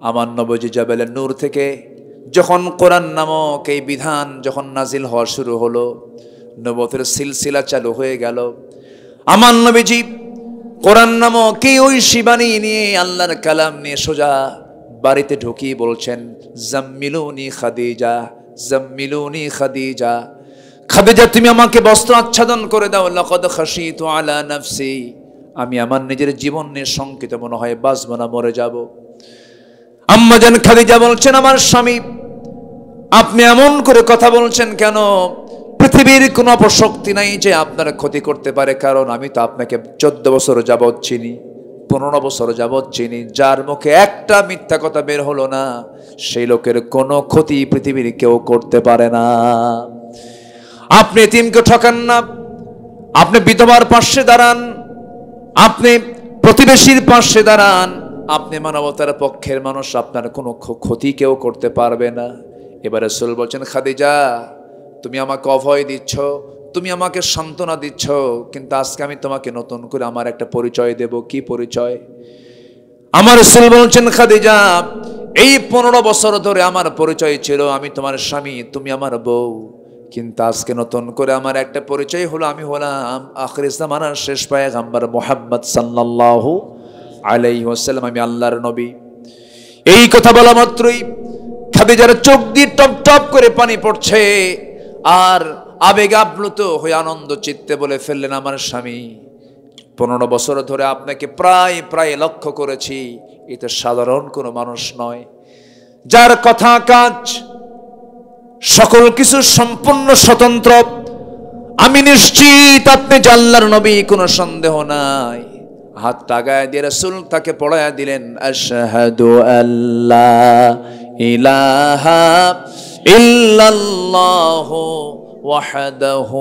আমার নবীজি জাবেলে নূর থেকে যখন কোরআন নামক এই বিধান যখন নাজিল হওয়া শুরু হলো, নবুয়তের সিলসিলা চালু হয়ে গেল। আমার নবীজি কোরআন নামক এই ঐশী বাণী নিয়ে, আল্লাহর কালাম নিয়ে সোজা বাড়িতে ঢুকিয়ে বলছেন, জাম্মিলুনি খাদিজা, জাম্মিলুনি খাদিজা, খাদিজা তুমি আমাকে বস্ত্র আচ্ছাদন করে দাও। লাকাদ খাশিতু আলা নাফসি, আমি আমার নিজের জীবন নিয়ে শঙ্কিত, মনে হয় বাঁচবো না, মরে যাব। আম্মা জান খাদিজা বলছেন, আমার স্বামী আপনি এমন করে কথা বলছেন কেন? পৃথিবীর কোন অপশক্তি নাই যে আপনার ক্ষতি করতে পারে, কারণ আমি তো আপনাকে 14 বছর যাবৎ চিনি, 15 বছর যাবৎ চিনি। যার মুখে একটা মিথ্যা কথা বের হলো না, সেই লোকের কোনো ক্ষতি পৃথিবীর কেউ করতে পারে না। আপনি এতিমকে ঠকান না, আপনি বিধবার পাশে দাঁড়ান, আপনি প্রতিবেশীর পাশে দাঁড়ান, আপনি মানবতার পক্ষের মানুষ, আপনার কোনো ক্ষতি কেউ করতে পারবে না। এবারে রাসূল বলছেন, খাদিজা তুমি আমাকে অভয় দিচ্ছ, তুমি আমাকে সান্ত্বনা দিচ্ছ, কিন্তু আজকে আমি তোমাকে নতুন করে আমার একটা পরিচয় দেব। কি পরিচয়? আমার রাসূল বলছেন, খাদিজা এই 15 বছর ধরে আমার পরিচয় ছিল আমি তোমার স্বামী, তুমি আমার বউ, কিন্তু আজকে নতুন করে আমার একটা পরিচয় হলো, আমি হলাম আখির জামানার শেষ পয়গম্বর মুহাম্মদ সাল্লাল্লাহু আলাইহি ওয়াসাল্লাম, আমি আল্লাহর নবী। এই কথা বলা মাত্রই খাদিজার চোখ দিয়ে টপ টপ করে পানি পড়ছে, আর আবেগ আপ্লুত হয়ে আনন্দ চিত্তে বলে ফেললেন, আমার স্বামী 15 বছর ধরে আপনাকে প্রায় প্রায় লক্ষ্য করেছি, এটা সাধারণ কোনো মানুষ নয়, যার কথা কাজ সকল কিছু সম্পূর্ণ স্বতন্ত্র। আমি নিশ্চিত আপনি আল্লাহর নবী, কোনো সন্দেহ নাই। হাত টাগায় দিয়ে রাসূল তাকে পড়ায়া দিলেন, আশহাদু আল্লা ইলাহা ইল্লাল্লাহু ওয়াহদাহু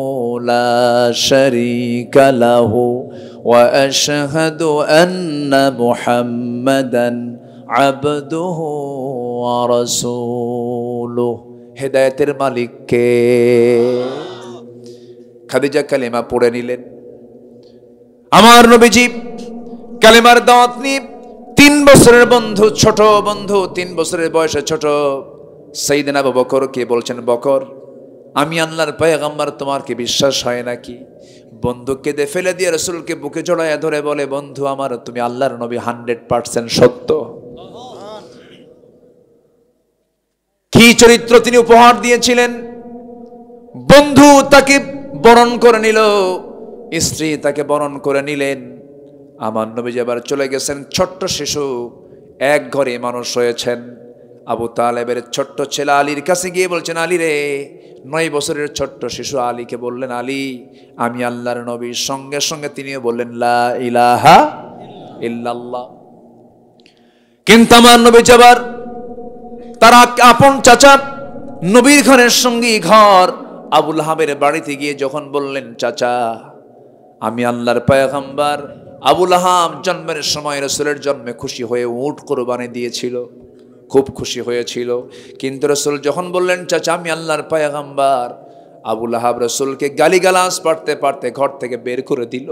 লা শারীকা লাহু ওয়া আশহাদু আন্না মুহাম্মাদান আবদুহু ওয়া রাসূলুহু। হেদায়েতের মালিক কে? খাদিজা কালেমা পড়ে নিলেন। আমার নবীজি কালেমার দাওয়াত নিয়ে 3 বছরের বন্ধু, ছোট বন্ধু, 3 বছরের বয়সে ছোট সাইয়েদনা আবু বকরকে বলছেন, বকর আমি আল্লাহর পয়গম্বর, তোমার কি বিশ্বাস হয় নাকি? বন্ধু কেঁদে ফেলে দিয়ে রাসূলকে বুকে জড়ায়া ধরে বলে, বন্ধু আমার, তুমি আল্লাহর নবী, 100% সত্য। কি চরিত্র তিনি উপহার দিয়েছিলেন! বন্ধু তাকে বরণ করে নিল, স্ত্রী তাকে বরণ করে নিলেন। আমার নবীজি আবার চলে গেছেন। ছোট্ট শিশু, এক ঘরে মানুষ হয়েছেন। আবু তালেবের ছোট্ট ছেলে আলীর কাছে গিয়ে বলছেন, আলী রে, 9 বছরের ছোট্ট শিশু আলীকে বললেন, আলী আমি আল্লাহর নবী। সঙ্গে সঙ্গে তিনিও বললেন, লা ইলাহা ইল্লাল্লাহ। কিন্তু আমার নবী যাবার তার আপন চাচা নবীর ঘরের সঙ্গী ঘর আবু লাহাবের বাড়িতে গিয়ে যখন বললেন, চাচা আমি আল্লাহর পয়গম্বর। আবু লাহাব জন্মের সময় রাসূলের জন্মে খুশি হয়ে উট কোরবানি দিয়েছিল, খুব খুশি হয়েছিল। কিন্তু রাসূল যখন বললেন, চাচা আমি আল্লাহর পয়গম্বর, আবু লাহাব রাসূলকে গালিগালাজ পাড়তে পাড়তে ঘর থেকে বের করে দিল।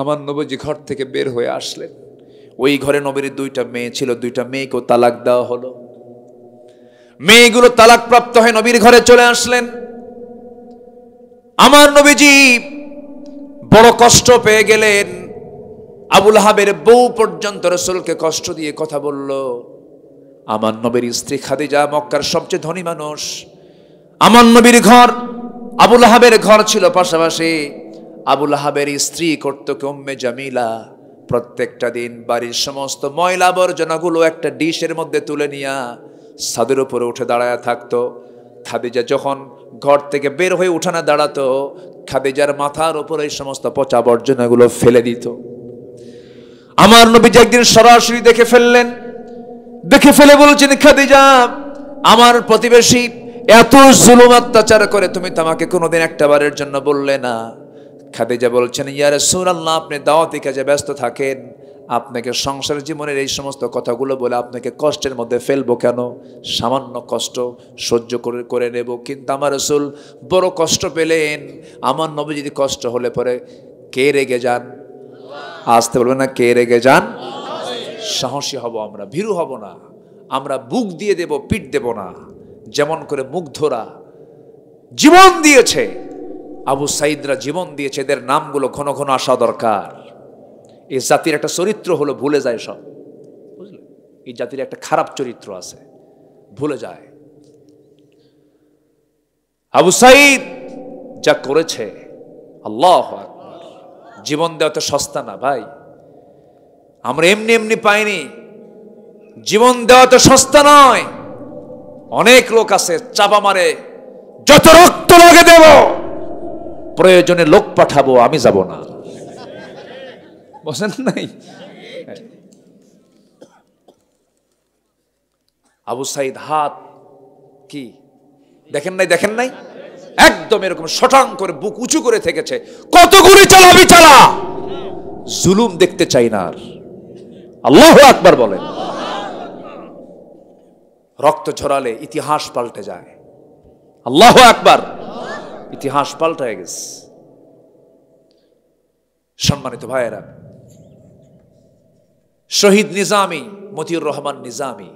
আমার নবীজি ঘর থেকে বের হয়ে আসলেন। ওই ঘরে নবীর দুইটা মেয়ে ছিল, দুইটা মেয়েকেও তালাক দেওয়া হলো। মেয়েগুলো তালাক প্রাপ্ত হয়ে নবীর ঘরে চলে আসলেন। আমার নবীজি বড় কষ্ট পেয়ে গেলেন। আবু লাহাবের বউ পর্যন্ত রাসূলকে কষ্ট দিয়ে কথা বলল। আমার নবীর স্ত্রী খাদিজা মক্কার সবচেয়ে ধনী মানুষ। আমার নবীর ঘর আবু লাহাবের ঘর ছিল পাশাপাশি। আবু লাহাবের স্ত্রী কর্তকে উম্মে জামিলা প্রত্যেকটা দিন বাড়ির সমস্ত ময়লা আবর্জনাগুলো একটা ডিশের মধ্যে তুলে নিয়ে ছাদের উপরে উঠে দাঁড়ায় থাকতো। খাদিজা যখন ঘর থেকে বের হয়ে উঠানে দাঁড়াতো, খাদিজার মাথার উপরে এই সমস্ত পচা আবর্জনাগুলো ফেলে দিত। আমার নবী একদিন সরাসরি দেখে ফেললেন। দেখে ফেলে বলছেন, খাদিজা আমার প্রতিবেশী এত জুলুম অত্যাচার করে, তুমি তো আমাকে কোনোদিন একটা বারের জন্য বললে না। খাদিজা বলছেন, ইয়া রাসূলুল্লাহ আপনি দাওয়াতি কাজে ব্যস্ত থাকেন, আপনাকে সংসার জীবনের এই সমস্ত কথাগুলো বলে আপনাকে কষ্টের মধ্যে ফেলবো কেন? সামান্য কষ্ট সহ্য করে নেব। কিন্তু আমার রাসূল বড় কষ্ট পেলেন। আমার নবী যদি কষ্ট হলে পরে কে রেগে যান? আসতে বলবে না, কে রেগে যান? সাহসী হব আমরা, ভীরু হব না। আমরা বুক দিয়ে দেব, পিঠ দেব না। যেমন করে মুগ্ধরা জীবন দিয়েছে, আবু সাইদরা জীবন দিয়েছে, এদের নামগুলো ঘন ঘন আসা দরকার। এই জাতির একটা চরিত্র হলো ভুলে যায় সব, বুঝলে? এই জাতির একটা খারাপ চরিত্র আছে, ভুলে যায়। আবু সাইদ যা করেছে, আল্লাহু আকবার। জীবন দেওয়া তো সস্তা না ভাই, আমরা এমনি এমনি পাইনি। জীবন দেওয়া তো সস্তা নয়। অনেক লোক আছে চাপা মারে, যত রক্ত লাগে দেব, প্রয়োজনে লোক পাঠাবো, আমি যাব না। বুঝেন নাই? আবু সাইদ হাত কি দেখেন নাই? দেখেন নাই? একদম এরকম শটাং করে বুক উঁচু করে থেকেছে। কত গুলি চালাবি চালা, জুলুম দেখতে চাই না আর। আল্লাহু আকবার বলেন। রক্ত ঝরালে ইতিহাস পাল্টে যায়। আল্লাহু আকবার। ইতিহাস পাল্টে গেছে। সম্মানিত ভাইয়েরা, শহীদ নিজামী, মতিউর রহমান নিজামী,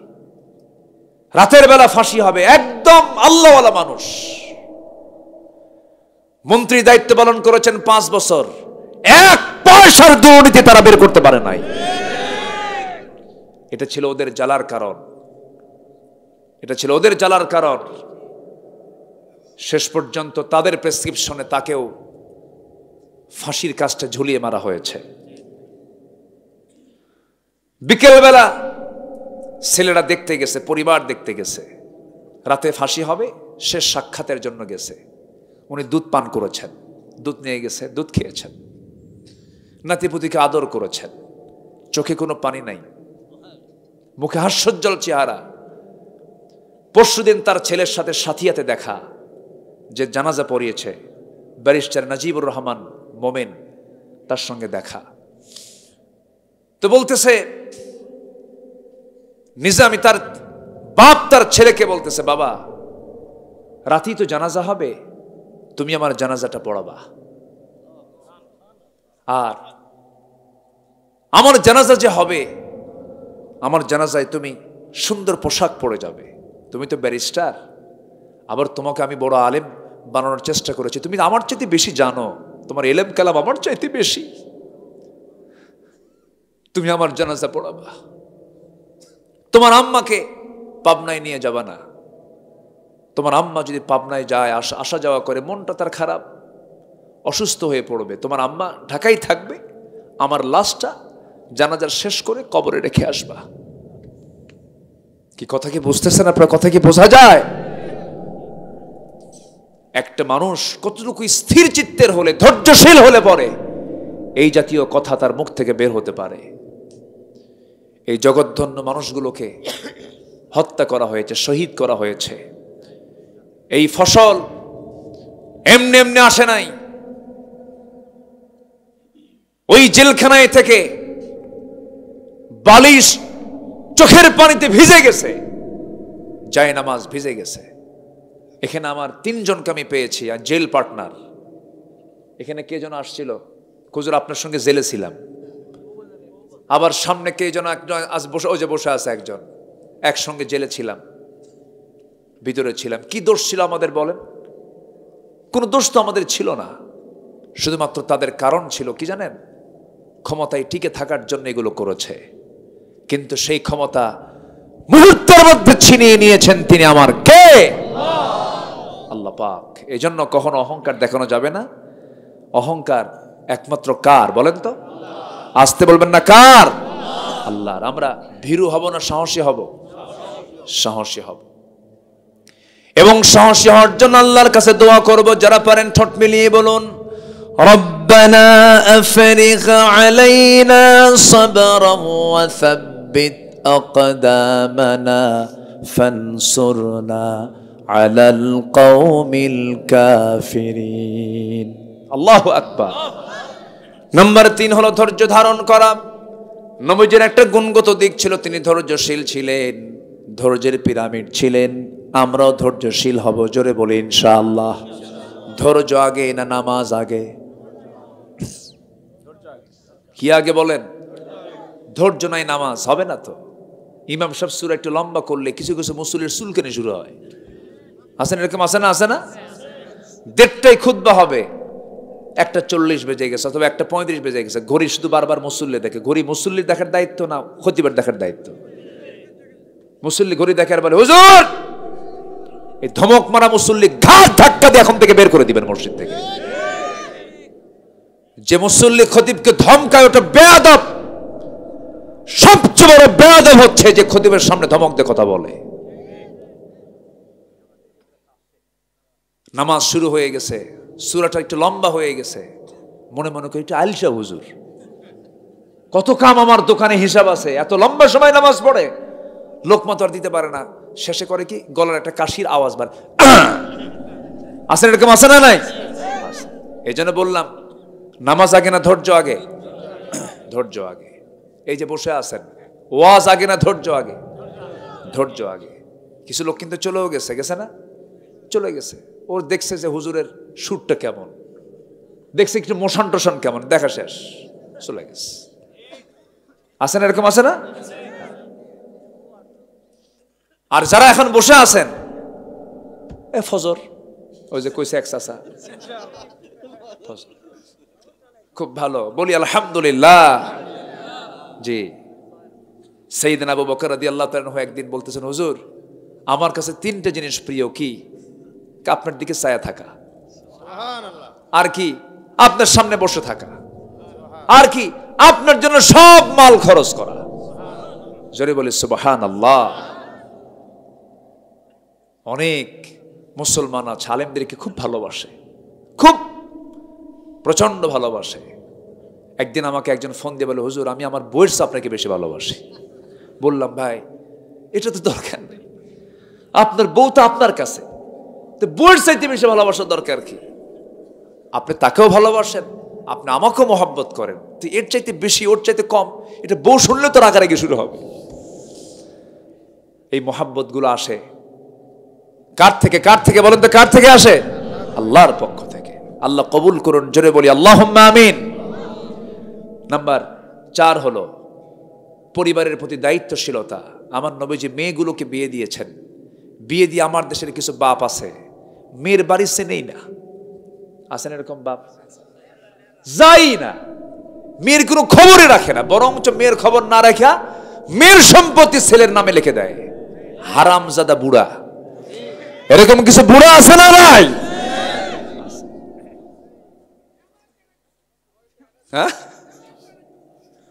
রাতের বেলা ফাঁসি হবে, একদম আল্লাহওয়ালা মানুষ। মন্ত্রী দায়িত্ব পালন করেছেন 5 বছর, 1 পয়সার দুর্নীতি তারা বের করতে পারে নাই। এটা ছিল ওদের জ্বালার কারণ, এটা ছিল ওদের জ্বালার কারণ। শেষ পর্যন্ত তাদের প্রেসক্রিপশনে তাকেও ফাঁসির কাজটা ঝুলিয়ে মারা হয়েছে। বিকেলবেলা ছেলেরা দেখতে গেছে, পরিবার দেখতে গেছে, রাতে ফাঁসি হবে, শেষ সাক্ষাতের জন্য গেছে। উনি দুধ পান করেছেন, দুধ নিয়ে গেছে, দুধ খেয়েছেন, নাতিপুতিকে আদর করেছেন, চোখে কোনো পানি নাই, মুখে হাস্যোজ্জ্বল চেহারা। পরশুদিন তার ছেলের সাথে সাথিয়াতে দেখা, যে জানাজা পড়িয়েছে, ব্যারিস্টার নাজিবুর রহমান মোমেন, তার সঙ্গে দেখা। তো বলতেছে নিজামী, তার বাপ তার ছেলেকে বলতেছে, বাবা রাতেই তো জানাজা হবে, তুমি আমার জানাজাটা পড়াবা, আর আমার জানাজা যে হবে, আমার জানাজায় তুমি সুন্দর পোশাক পরে যাবে। তুমি তো ব্যারিস্টার, আবার তোমাকে আমি বড় আলেম বানানোর চেষ্টা করেছি, তুমি আমার চাইতে বেশি জানো, তোমার এলেম কালাম আমার চাইতে বেশি, তুমি আমার জানাজা পড়াবা। তোমার আম্মাকে পাবনায় নিয়ে যাবা না, তোমার আম্মা যদি পাবনায় যায়, আসা যাওয়া করে, মনটা তার খারাপ, অসুস্থ হয়ে পড়বে, তোমার আম্মা ঢাকায় থাকবে, আমার লাশটা জানাজার শেষ করে কবরে রেখে আসবা। কি কথা কি বুঝতেছেন আপনার? কথা কি বোঝা যায়? একটা মানুষ কতটুকু স্থির চিত্তের হলে, ধৈর্যশীল হলে পরে এই জাতীয় কথা তার মুখ থেকে বের হতে পারে। এই জগৎধন্য মানুষগুলোকে হত্যা করা হয়েছে, শহীদ করা হয়েছে। এই ফসল এমনি এমনি আসে নাই। ওই জেলখানায় থেকে বালিশ চোখের পানিতে ভিজে গেছে, জায়নামাজ ভিজে গেছে। এখানে আমার 3 জনকে আমি পেয়েছি, আর জেল পার্টনার। এখানে কে যেন আসছিল, হুজুর আপনার সঙ্গে জেলে ছিলাম। আবার সামনে কে যেন একজন আজ বসে, ওই যে বসে আছে একজন, একসঙ্গে জেলে ছিলাম, ভিতরে ছিলাম। কি দোষ ছিল আমাদের বলেন? কোনো দোষ তো আমাদের ছিল না, শুধুমাত্র তাদের কারণ ছিল কি জানেন? ক্ষমতায় টিকে থাকার জন্য এগুলো করেছে। কিন্তু সেই ক্ষমতা মুহূর্তের মধ্যে ছিনিয়ে নিয়েছেন তিনি আমার কে? আল্লাহ পাক। এই জন্য কখনো অহংকার দেখানো যাবে না। অহংকার একমাত্র কার বলেন তো? আসতে বলবেন না, কার? আল্লাহর। আমরা ভীরু হব না সাহসী হব? সাহসী হব। এবং সাহসী হওয়ার জন্য আল্লাহর কাছে দোয়া করব। যারা পারেন ঠোঁট মিলিয়ে বলুন, রব্বানা আফরিগ আলাইনা সাবরান ওয়া সাব্বিত আকদামানা ফানসুরনা আলাল কওমিল কাফিরিন। আল্লাহু আকবার। নাম্বার 3 হলো ধৈর্য ধারণ করা। নবীজির একটা গুণগত দিক ছিল, তিনি ধৈর্যশীল ছিলেন, ধৈর্যের পিরামিড ছিলেন। আমরাও ধৈর্যশীল হব, জোরে বলি ইনশাআল্লাহ। ধৈর্য আগে না নামাজ আগে? কি আগে বলেন? ধৈর্য নাই নামাজ হবে না তো। ইমাম সাহেব সূরা একটু লম্বা করলে কিছু কিছু মুসল্লির চুলকানি শুরু হয়। আসেন এরকম, আসে না? আসে না? 1:30টায় খুতবা হবে, 1:40 বেজে গেছে অথবা 1:35 বেজে গেছে। ঘড়ি শুধু বারবার মুসল্লি দেখে। ঘড়ি মুসল্লির দেখার দায়িত্ব না খতিবের দেখার দায়িত্ব? মুসল্লি ঘড়ি দেখে আর বলে, হুজুর এই ধমক মারা মুসল্লি ঘাট ধাক্কা দিয়ে এখন থেকে বের করে দিবেন মসজিদ থেকে। যে মুসল্লি খতিবকে ধমকায় ওটা বেয়াদব। সবচেয়ে বড় বেয়াদব হচ্ছে যে খতিবের সামনে ধমক দিয়ে কথা বলে। নামাজ শুরু হয়ে গেছে, সূরাটা একটু লম্বা হয়ে গেছে, মনে মনে করি একটু আলসা হুজুর, কত কাম আমার দোকানে, হিসাব আছে, এত লম্বা সময় নামাজ পড়ে। লোকমা তো আর দিতে পারে না, শেষে করে কি গলার একটা কাশির আওয়াজ বার। আসেন এরকম, আসে না? নাই? এই জন্য বললাম নামাজ আগে না ধৈর্য আগে? ধৈর্য আগে। এই যে বসে আছেন, ওয়াজ আগে না ধৈর্য আগে? ধৈর্য আগে। কিছু লোক কিন্তু চলেও গেছে, গেছে না? চলে গেছে। ওর দেখছে যে হুজুরের সুরটা কেমন, দেখছে একটু মোশন টোশন কেমন, দেখা শেষ, চলে গেছে। আসেন এরকম, আছে না? আর যারা এখন বসে আছেন, এ ফজর, ওই যে কইছে এক চাচা, খুব ভালো, বলি আলহামদুলিল্লাহ। জি, সাইয়েদনা আবু বকর রাদিয়াল্লাহু তাআলা আনহু একদিন বলতেছেন, হুজুর আমার কাছে 3টে জিনিস প্রিয়। কি? আপনার দিকে ছায়া থাকা, আর কি আপনার সামনে বসে থাকা, আর কি আপনার জন্য সব মাল খরচ করা। জোরে বলি সুবহানাল্লাহ। অনেক মুসলমান আছে আলেমদেরকে খুব ভালোবাসে, খুব প্রচন্ড ভালোবাসে। একদিন আমাকে একজন ফোন দিয়ে বলে, হুজুর আমি আমার বউয়ের চেয়ে আপনাকে বেশি ভালোবাসি। বললাম, ভাই এটা তো দরকার নেই, আপনার বউ তো আপনার কাছে, তো বউয়ের চাইতে বেশি ভালোবাসার দরকার কি? আপনি তাকেও ভালোবাসেন, আপনি আমাকেও মহব্বত করেন, তো এর চাইতে বেশি ওর চাইতে কম এটা বউ শুনলে তো রাগারাগি শুরু হবে। এই মহব্বত গুলো আসে কার থেকে? কার থেকে বলেন তো? কার থেকে আসে? আল্লাহর পক্ষ থেকে। আল্লাহ কবুল করুন, জোরে বলি আল্লাহুম্মা আমিন। নাম্বার 4 হলো পরিবারের প্রতি দায়িত্বশীলতা। আমার নবীজি মেয়েগুলোকে বিয়ে দিয়েছেন, বিয়ে দিয়ে আমার দেশের কিছু বাপ আছে মেয়ের বাড়ি সে নেই না, আসেন এরকম বাপ, যাই না, মেয়ের কোনো খবরই রাখে না, বরঞ্চ মেয়ের খবর না রাখা মেয়ের সম্পত্তি ছেলের নামে লিখে দেয়। হারামজাদা বুড়া। এরকম কিছু বুড়া আছে না ভাই? হ্যাঁ,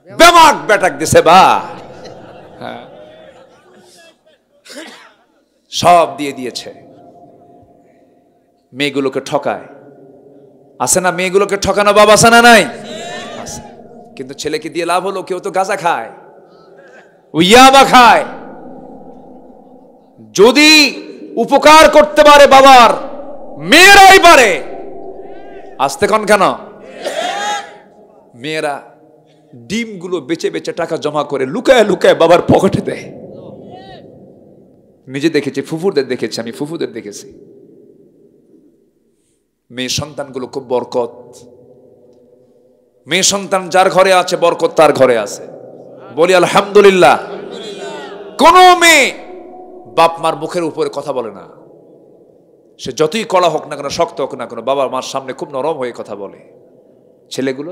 বেমাক বেটাক দিছে বা, হ্যাঁ, সব দিয়ে দিয়েছে, মেয়েগুলোকে ঠকায়। আছে না মেয়েগুলোকে ঠকানো বাবা? আছে না? নাই? আছে। কিন্তু ছেলেকে দিয়ে লাভ হলো, কেউ তো গাঁজা খায়, ও ইয়াবা খায়। যদি উপকার করতে পারে বাবার, মেয়েরাই পারে। আসতে কন কেন? মেয়েরা ডিমগুলো বেচে বেচে টাকা জমা করে লুকায় লুকায় বাবার পকেটে দেয়। নিজে দেখেছি, ফুফুদের দেখেছি, আমি ফুফুদের দেখেছি। মেয়ে সন্তানগুলো খুব বরকত। মেয়ে সন্তান যার ঘরে আছে বরকত তার ঘরে আছে। বলি আলহামদুলিল্লাহ। কোন মেয়ে বাপ মার মুখের উপরে কথা বলে না, সে যতই কড়া হোক না কেন, শক্ত হোক না কেন, বাবা মার সামনে খুব নরম হয়ে কথা বলে। ছেলেগুলো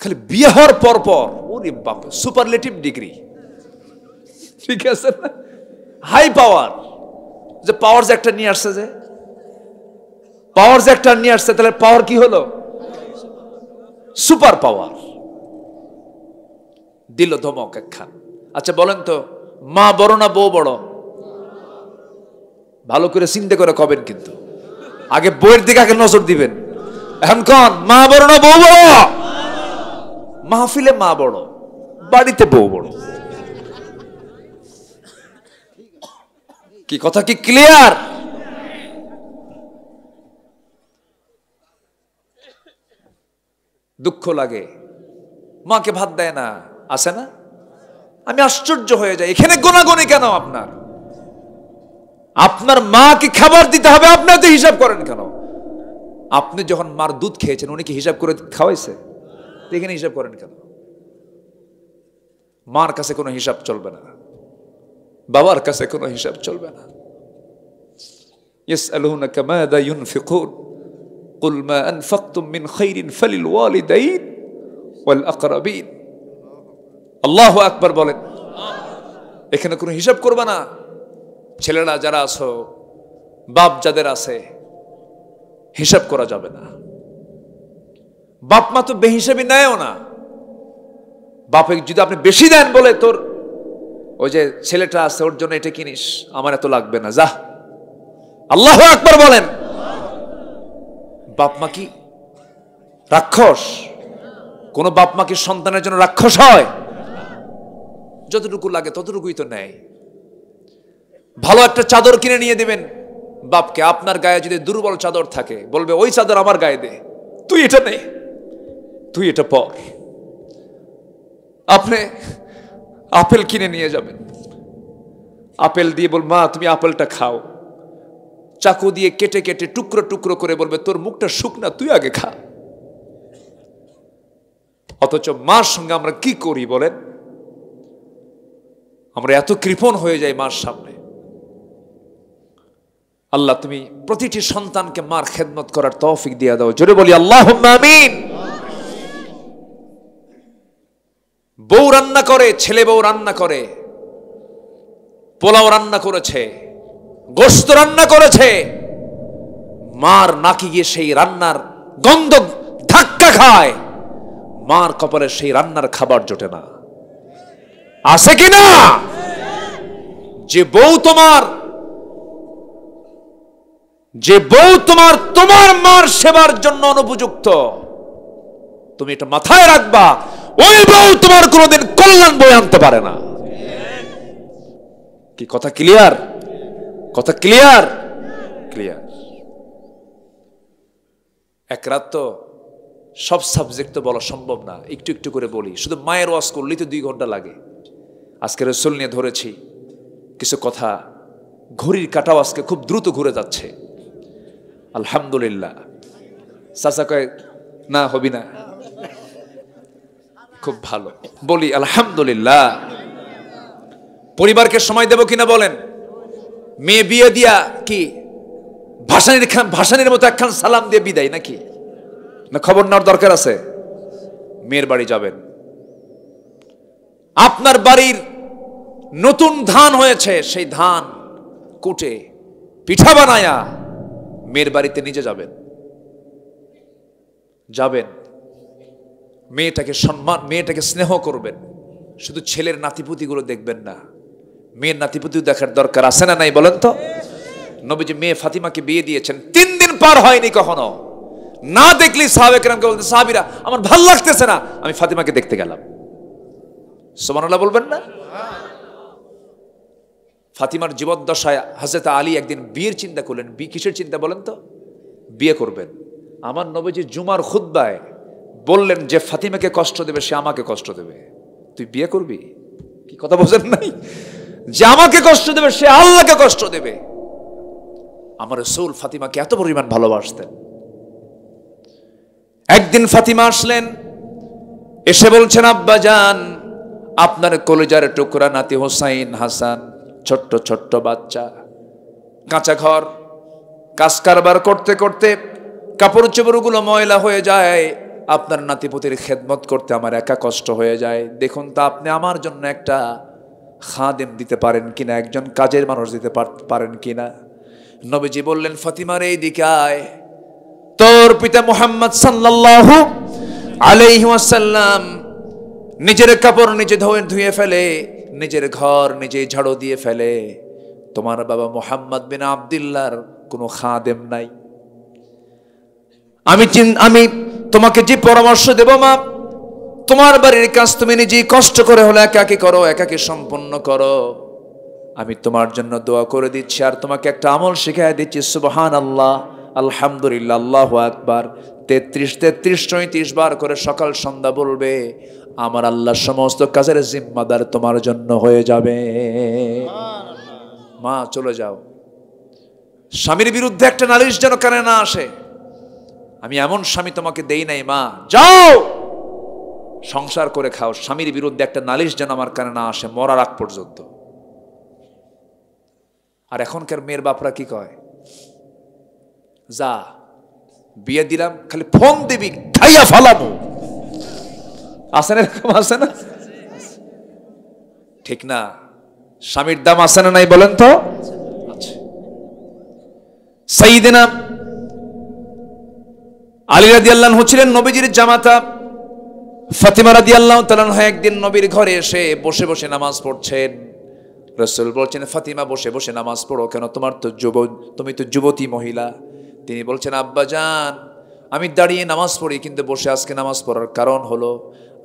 খালি বিয়ে হওয়ার পর পর ওরে বাপ, সুপারলেটিভ ডিগ্রি, ঠিক আছে না, হাই পাওয়ার। যে পাওয়ার যে একটা নিয়ে আসছে, যে পাওয়ার যে একটা নিয়ে আসছে, তাহলে পাওয়ার কি হলো? Super power. দিল ধমক একখান। আচ্ছা বলেন তো, মা বড় না বউ বড়? ভালো করে চিন্তা করে কবেন, কিন্তু আগে বইয়ের দিকে আগে নজর দিবেন। এখন কোন মা বড় না বউ বড়? মাহফিলে মা বড়, বাড়িতে বউ বড়। কি কথা কি ক্লিয়ার? দুঃখ লাগে, মাকে ভাত দেয় না, আসে না? আমি আশ্চর্য হয়ে যাই, এখানে গোনাগুনি কেন? আপনার মাকে খাবার দিতে হবে, আপনার তো হিসাব করেন কেন? আপনি যখন মার দুধ খেয়েছেন, উনি কি হিসাব করে খাওয়াইছে? এখানে হিসাব করেন কেন? মার কাছে কোনো হিসাব চলবে না, বাবার কাছে কোনো হিসাব চলবে না। ইয়াসআলুনাকা মাযা ইউনফিকুন কুল মা আনফাকতুম মিন খাইরিন ফালিল ওয়ালিদাইন ওয়াল আকরাবিন। আল্লাহু আকবার বলেন। এখানে কোনো হিসাব করবে না। ছেলেরা যারা আছো, বাপ যাদের আছে, হিসাব করা যাবে না। বাপ মা তো বেহিসাবি নেয়ও না। বাপে যদি আপনি বেশি দেন, বলে তোর ওই যে ছেলেটা আছে, ওর জন্য এটা কিনিস, আমার এত লাগবে না, যা। আল্লাহু আকবার বলেন। বাপ মা কি রাক্ষস? কোন বাপ মা কি সন্তানের জন্য রাক্ষস হয়? যতটুকু লাগে ততটুকুই তো নেয়। ভালো একটা চাদর কিনে নিয়ে দিবেন বাপকে। আপনার গায়ে যদি দুর্বল চাদর থাকে, বলবে ওই চাদর আমার গায়ে দে, তুই এটা নে, তুই এটা পর। আপনি আপেল কিনে নিয়ে যাবেন, আপেল দিয়ে বল মা তুমি আপেলটা খাও। চাকু দিয়ে কেটে কেটে টুকরো টুকরো করে বলবে তোর মুখটা শুকনা, তুই আগে খা। অথচ মার সঙ্গে আমরা কি করি বলেন? আমরা এত কৃপণ হয়ে যাই মার সামনে। আল্লাহ তুমি প্রতিটি সন্তানকে মার খেদমত করার তৌফিক দিয়ে দাও। জোরে বলি আল্লাহুম্মা আমিন। বউ রান্না করে, ছেলে বউ রান্না করে, পোলাও রান্না করেছে, গোশত রান্না করেছে, মার নাকি গিয়ে সেই রান্নার গন্ধ ধাক্কা খায়, মার কপালে সেই রান্নার খাবার জোটে না। আছে কিনা? যে বউ তোমার তোমার মার সেবার জন্য অনুপযুক্ত, তুমি এটা মাথায় রাখবা। ওই বউ তোমার কোনোদিন কল্যাণ বয়ে আনতে পারে না। কি কথা ক্লিয়ার? কথা ক্লিয়ার? ক্লিয়ার। এক রাত তো সব সাবজেক্ট তো বলা সম্ভব না, একটু একটু করে বলি। শুধু মায়ের ওয়াজ করলেই তো 2 ঘন্টা লাগে। আজকে রাসূল নিয়ে ধরেছি কিছু কথা। ঘড়ির কাঁটাও আজকে খুব দ্রুত ঘুরে যাচ্ছে। আলহামদুলিল্লাহ। চাচা কয় না হবি না, খুব ভালো। বলি আলহামদুলিল্লাহ। পরিবারকে সময় দেব কিনা বলেন? মেয়ে বিয়ে দিয়া কি ভাসানির মতো একখান সালাম দিয়ে বিদায় নাকি? না খবর নেওয়ার দরকার আছে? মেয়ের বাড়ি যাবেন, আপনার বাড়ির নতুন ধান হয়েছে, সেই ধান কুটে পিঠা বানায়া মেয়ের বাড়িতে নিজে যাবেন। মেয়েটাকে সম্মান, মেয়েটাকে স্নেহ করবেন। শুধু ছেলের নাতিপুতিগুলো দেখবেন না, মেয়ের নাতিপুতিও দেখার দরকার আছে না নাই বলেন তো? নবীজি মেয়ে ফাতিমাকে বিয়ে দিয়েছেন, 3 দিন পার হয়নি কখনো না দেখলি সাহাবে কেরামকে বলতে, সাহাবীরা আমার ভাল লাগতেছে না, আমি ফাতিমাকে দেখতে গেলাম। সুবহানাল্লাহ বলবেন না? ফাতিমার জীবদ্দশায় হযরত আলী একদিন বিয়ের চিন্তা করলেন। কিসের চিন্তা বলেন তো? বিয়ে করবেন। আমার নবীজি জুমার খুতবায় বললেন যে ফাতিমাকে কষ্ট দেবে সে আমাকে কষ্ট দেবে, তুই বিয়ে করবি? কি কথা বোঝেন নাই? যে আমাকে কষ্ট দেবে সে আল্লাহকে কষ্ট দেবে। আমার রাসূল ফাতিমাকে এত পরিমাণ ভালোবাসতেন। একদিন ফাতিমা আসলেন, এসে বলছেন, আব্বা জান, আপনার কলিজার টুকরা নাতি হোসাইন হাসান, ছোট্ট ছোট্ট বাচ্চা, কাঁচা ঘর, কাজ কারবার করতে করতে কাপড় চোপড়গুলো ময়লা হয়ে যায়, আপনার নাতিপুতির খেদমত করতে আমার একা কষ্ট হয়ে যায়। দেখুন তো আপনি আমার জন্য একটা খাদেম দিতে পারেন কিনা, একজন কাজের মানুষ দিতে পারেন কিনা। নবীজি বললেন, ফাতিমার এই দিকে আয়, তোর পিতা মুহাম্মদ সাল্লাল্লাহু আলাইহি ওয়াসাল্লাম নিজের কাপড় নিজে ধুয়ে ফেলে, নিজের ঘর নিজে ঝাড়ু দিয়ে ফেলে, তোমার বাবা মুহাম্মদ বিন আব্দুল্লাহর কোনো খাদেম নাই। আমি তোমাকে যে পরামর্শ দেব মা, তোমার বাড়ির কাজ তুমি নিজেই কষ্ট করে হলে একাকি করো, একাকি সম্পন্ন করো। আমি তোমার জন্য দোয়া করে দিচ্ছি আর তোমাকে একটা আমল শিখিয়ে দিচ্ছি। সুবহানাল্লাহ, আলহামদুলিল্লাহ, আল্লাহু আকবার 33 বার করে সকাল সন্ধ্যা বলবে। আমার আল্লাহ সমস্ত কাজের জিম্মাদার তোমার জন্য হয়ে যাবে। মা চলে যাও, স্বামীর বিরুদ্ধে একটা নালিশ যেন কানে না আসে। আমি এমন স্বামী তোমাকে দেই নাই মা, যাও সংসার করে খাও, স্বামীর বিরুদ্ধে একটা নালিশ যেন আমার কানে না আসে মরার আগ পর্যন্ত। আর এখনকার মেয়ের বাপরা কি কয়, যা বিয়ে দিলাম, খালি ফোন দিবি, খাইয়া ফালাবো। আছে না এরকম? আছে না? ঠিক না? স্বামীর দাম আছে না নাই বলেন তো? আচ্ছা, সাইয়েদনা আলী রাদিয়াল্লাহু আনহু ছিলেন নবীজির জামাতা। ফাতিমা রাদিয়াল্লাহু তাআলা আনহা একদিন নবীর ঘরে এসে বসে বসে নামাজ পড়ছেন। রাসূল বলছেন, ফাতিমা বসে বসে নামাজ পড়ো কেন? তুমি তো যুবতী মহিলা। তিনি বলছেন, আব্বা জান, আমি দাঁড়িয়ে নামাজ পড়ি, কিন্তু বসে আজকে নামাজ পড়ার কারণ হলো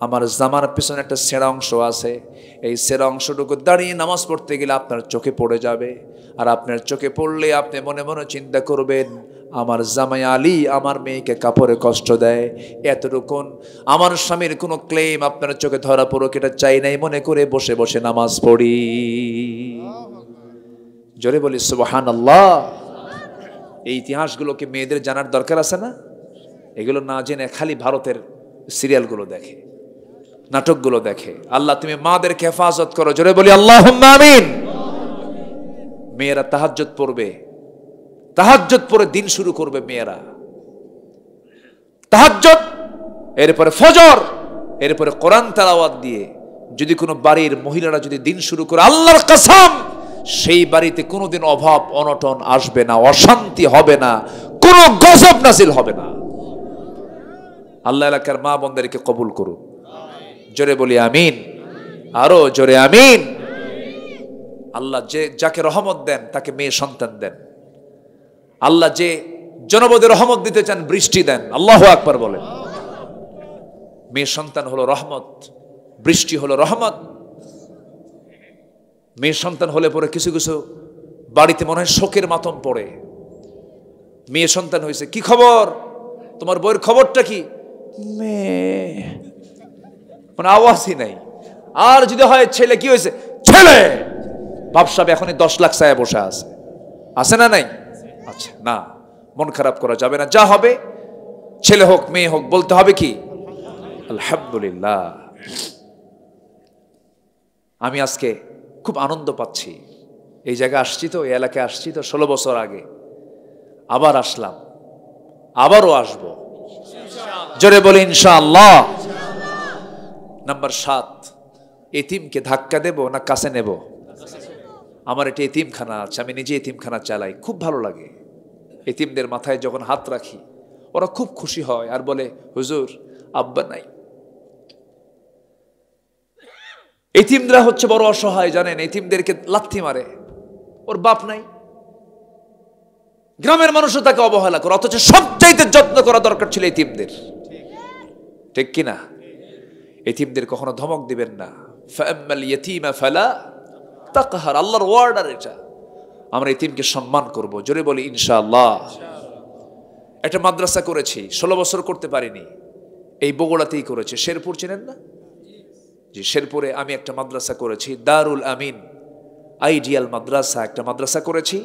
আমার জামার পিছনে একটা ছেঁড়া অংশ আছে। এই ছেঁড়া অংশটুকু দাঁড়িয়ে নামাজ পড়তে গেলে আপনার চোখে পড়ে যাবে, আর আপনার চোখে পড়লে আপনি মনে মনে চিন্তা করবেন, আমার জামাই আলী আমার মেয়েকে কাপড়ে কষ্ট দেয়। এতটুকুন আমার স্বামীর কোনো ক্লেম আপনার চোখে ধরা পড়ুক এটা চাই নাই, মনে করে বসে বসে নামাজ পড়ি। জোরে বলি সুবহানাল্লাহ। এই ইতিহাসগুলোকে মেয়েদের জানার দরকার আছে না? এগুলো না জেনে খালি ভারতের সিরিয়ালগুলো দেখে, নাটকগুলো দেখে। আল্লাহ তুমি মাদেরকে হেফাজত করো। জোরে বলি আল্লাহুম্মা আমিন। মেয়েরা তাহাজ্জুদ পড়বে, তাহাজ্জুদ পড়ে দিন শুরু করবে মেয়েরা। তাহাজ্জুদ, এরপরে ফজর, এরপরে কোরআন তেলাওয়াত দিয়ে যদি কোনো বাড়ির মহিলারা যদি দিন শুরু করে, আল্লাহর কসম সেই বাড়িতে কোনোদিন অভাব অনটন আসবে না, অশান্তি হবে না, কোনো গজব নাজিল হবে না। আল্লাহ এলাকার মা বোনদেরকে কবুল করুন। জোরে বলি আমিন, আরো জোরে আমিন। আল্লাহ যাকে রহমত দেন তাকে মেয়ে সন্তান দেন। আল্লাহ যে জনপদে রহমত দিতে চান বৃষ্টি দেন। আল্লাহু আকবার বলেন। মেয়ে সন্তান হলো রহমত, বৃষ্টি হলো রহমত। মেয়ে সন্তান হলে পরে কিছু কিছু বাড়িতে মনে হয় শোকের মাতম পড়ে। মেয়ে সন্তান হয়েছে, কি খবর, তোমার বইয়ের খবরটা কি? মেয়ে, মানে আওয়াজই নাই। আর যদি হয় ছেলে, কি হয়েছে? ছেলে। বাপসাব এখনই 10 লাখ চায় বসে আছে না নাই? আচ্ছা, না, মন খারাপ করা যাবে না। যা হবে, ছেলে হোক মেয়ে হোক, বলতে হবে কি? আলহামদুলিল্লাহ। আমি আজকে খুব আনন্দ পাচ্ছি। এই জায়গায় আসছি তো, এই এলাকায় আসছি তো 16 বছর আগে, আবার আসলাম, আবারও আসবো। জোরে বলি ইনশাআল্লাহ। নাম্বার 7, এতিমকে ধাক্কা দেব না কাছে নেব? আমার একটা এতিমখানা আছে, আমি নিজে এতিমখানা চালাই, খুব ভালো লাগে। এতিমদের মাথায় যখন হাত রাখি ওরা খুব খুশি হয় আর বলে, হুজুর আব্বা নাই। এতিমরা হচ্ছে বড় অসহায়, জানেন? এতিমদেরকে লাথি মারে, ওর বাপ নাই, গ্রামের মানুষও তাকে অবহেলা করে, অথচ সবচাইতে যত্ন করা দরকার ছিল এতিমদের। ঠিক কিনা? এতিমদের কখনো ধমক দিবেন না। ফাআম্মাল ইয়াতীমা ফালা তাকহার, আল্লাহর ওয়ার্ডার এটা। আমরা এতিমকে সম্মান করব, জোরে বলি ইনশাআল্লাহ। একটা মাদ্রাসা করেছি, 16 বছর করতে পারিনি, এই বগুড়াতেই করেছি। শেরপুর চেনেন না? জি, শেরপুরে আমি একটা মাদ্রাসা করেছি, দারুল আমিন আইডিয়াল মাদ্রাসা। একটা মাদ্রাসা করেছি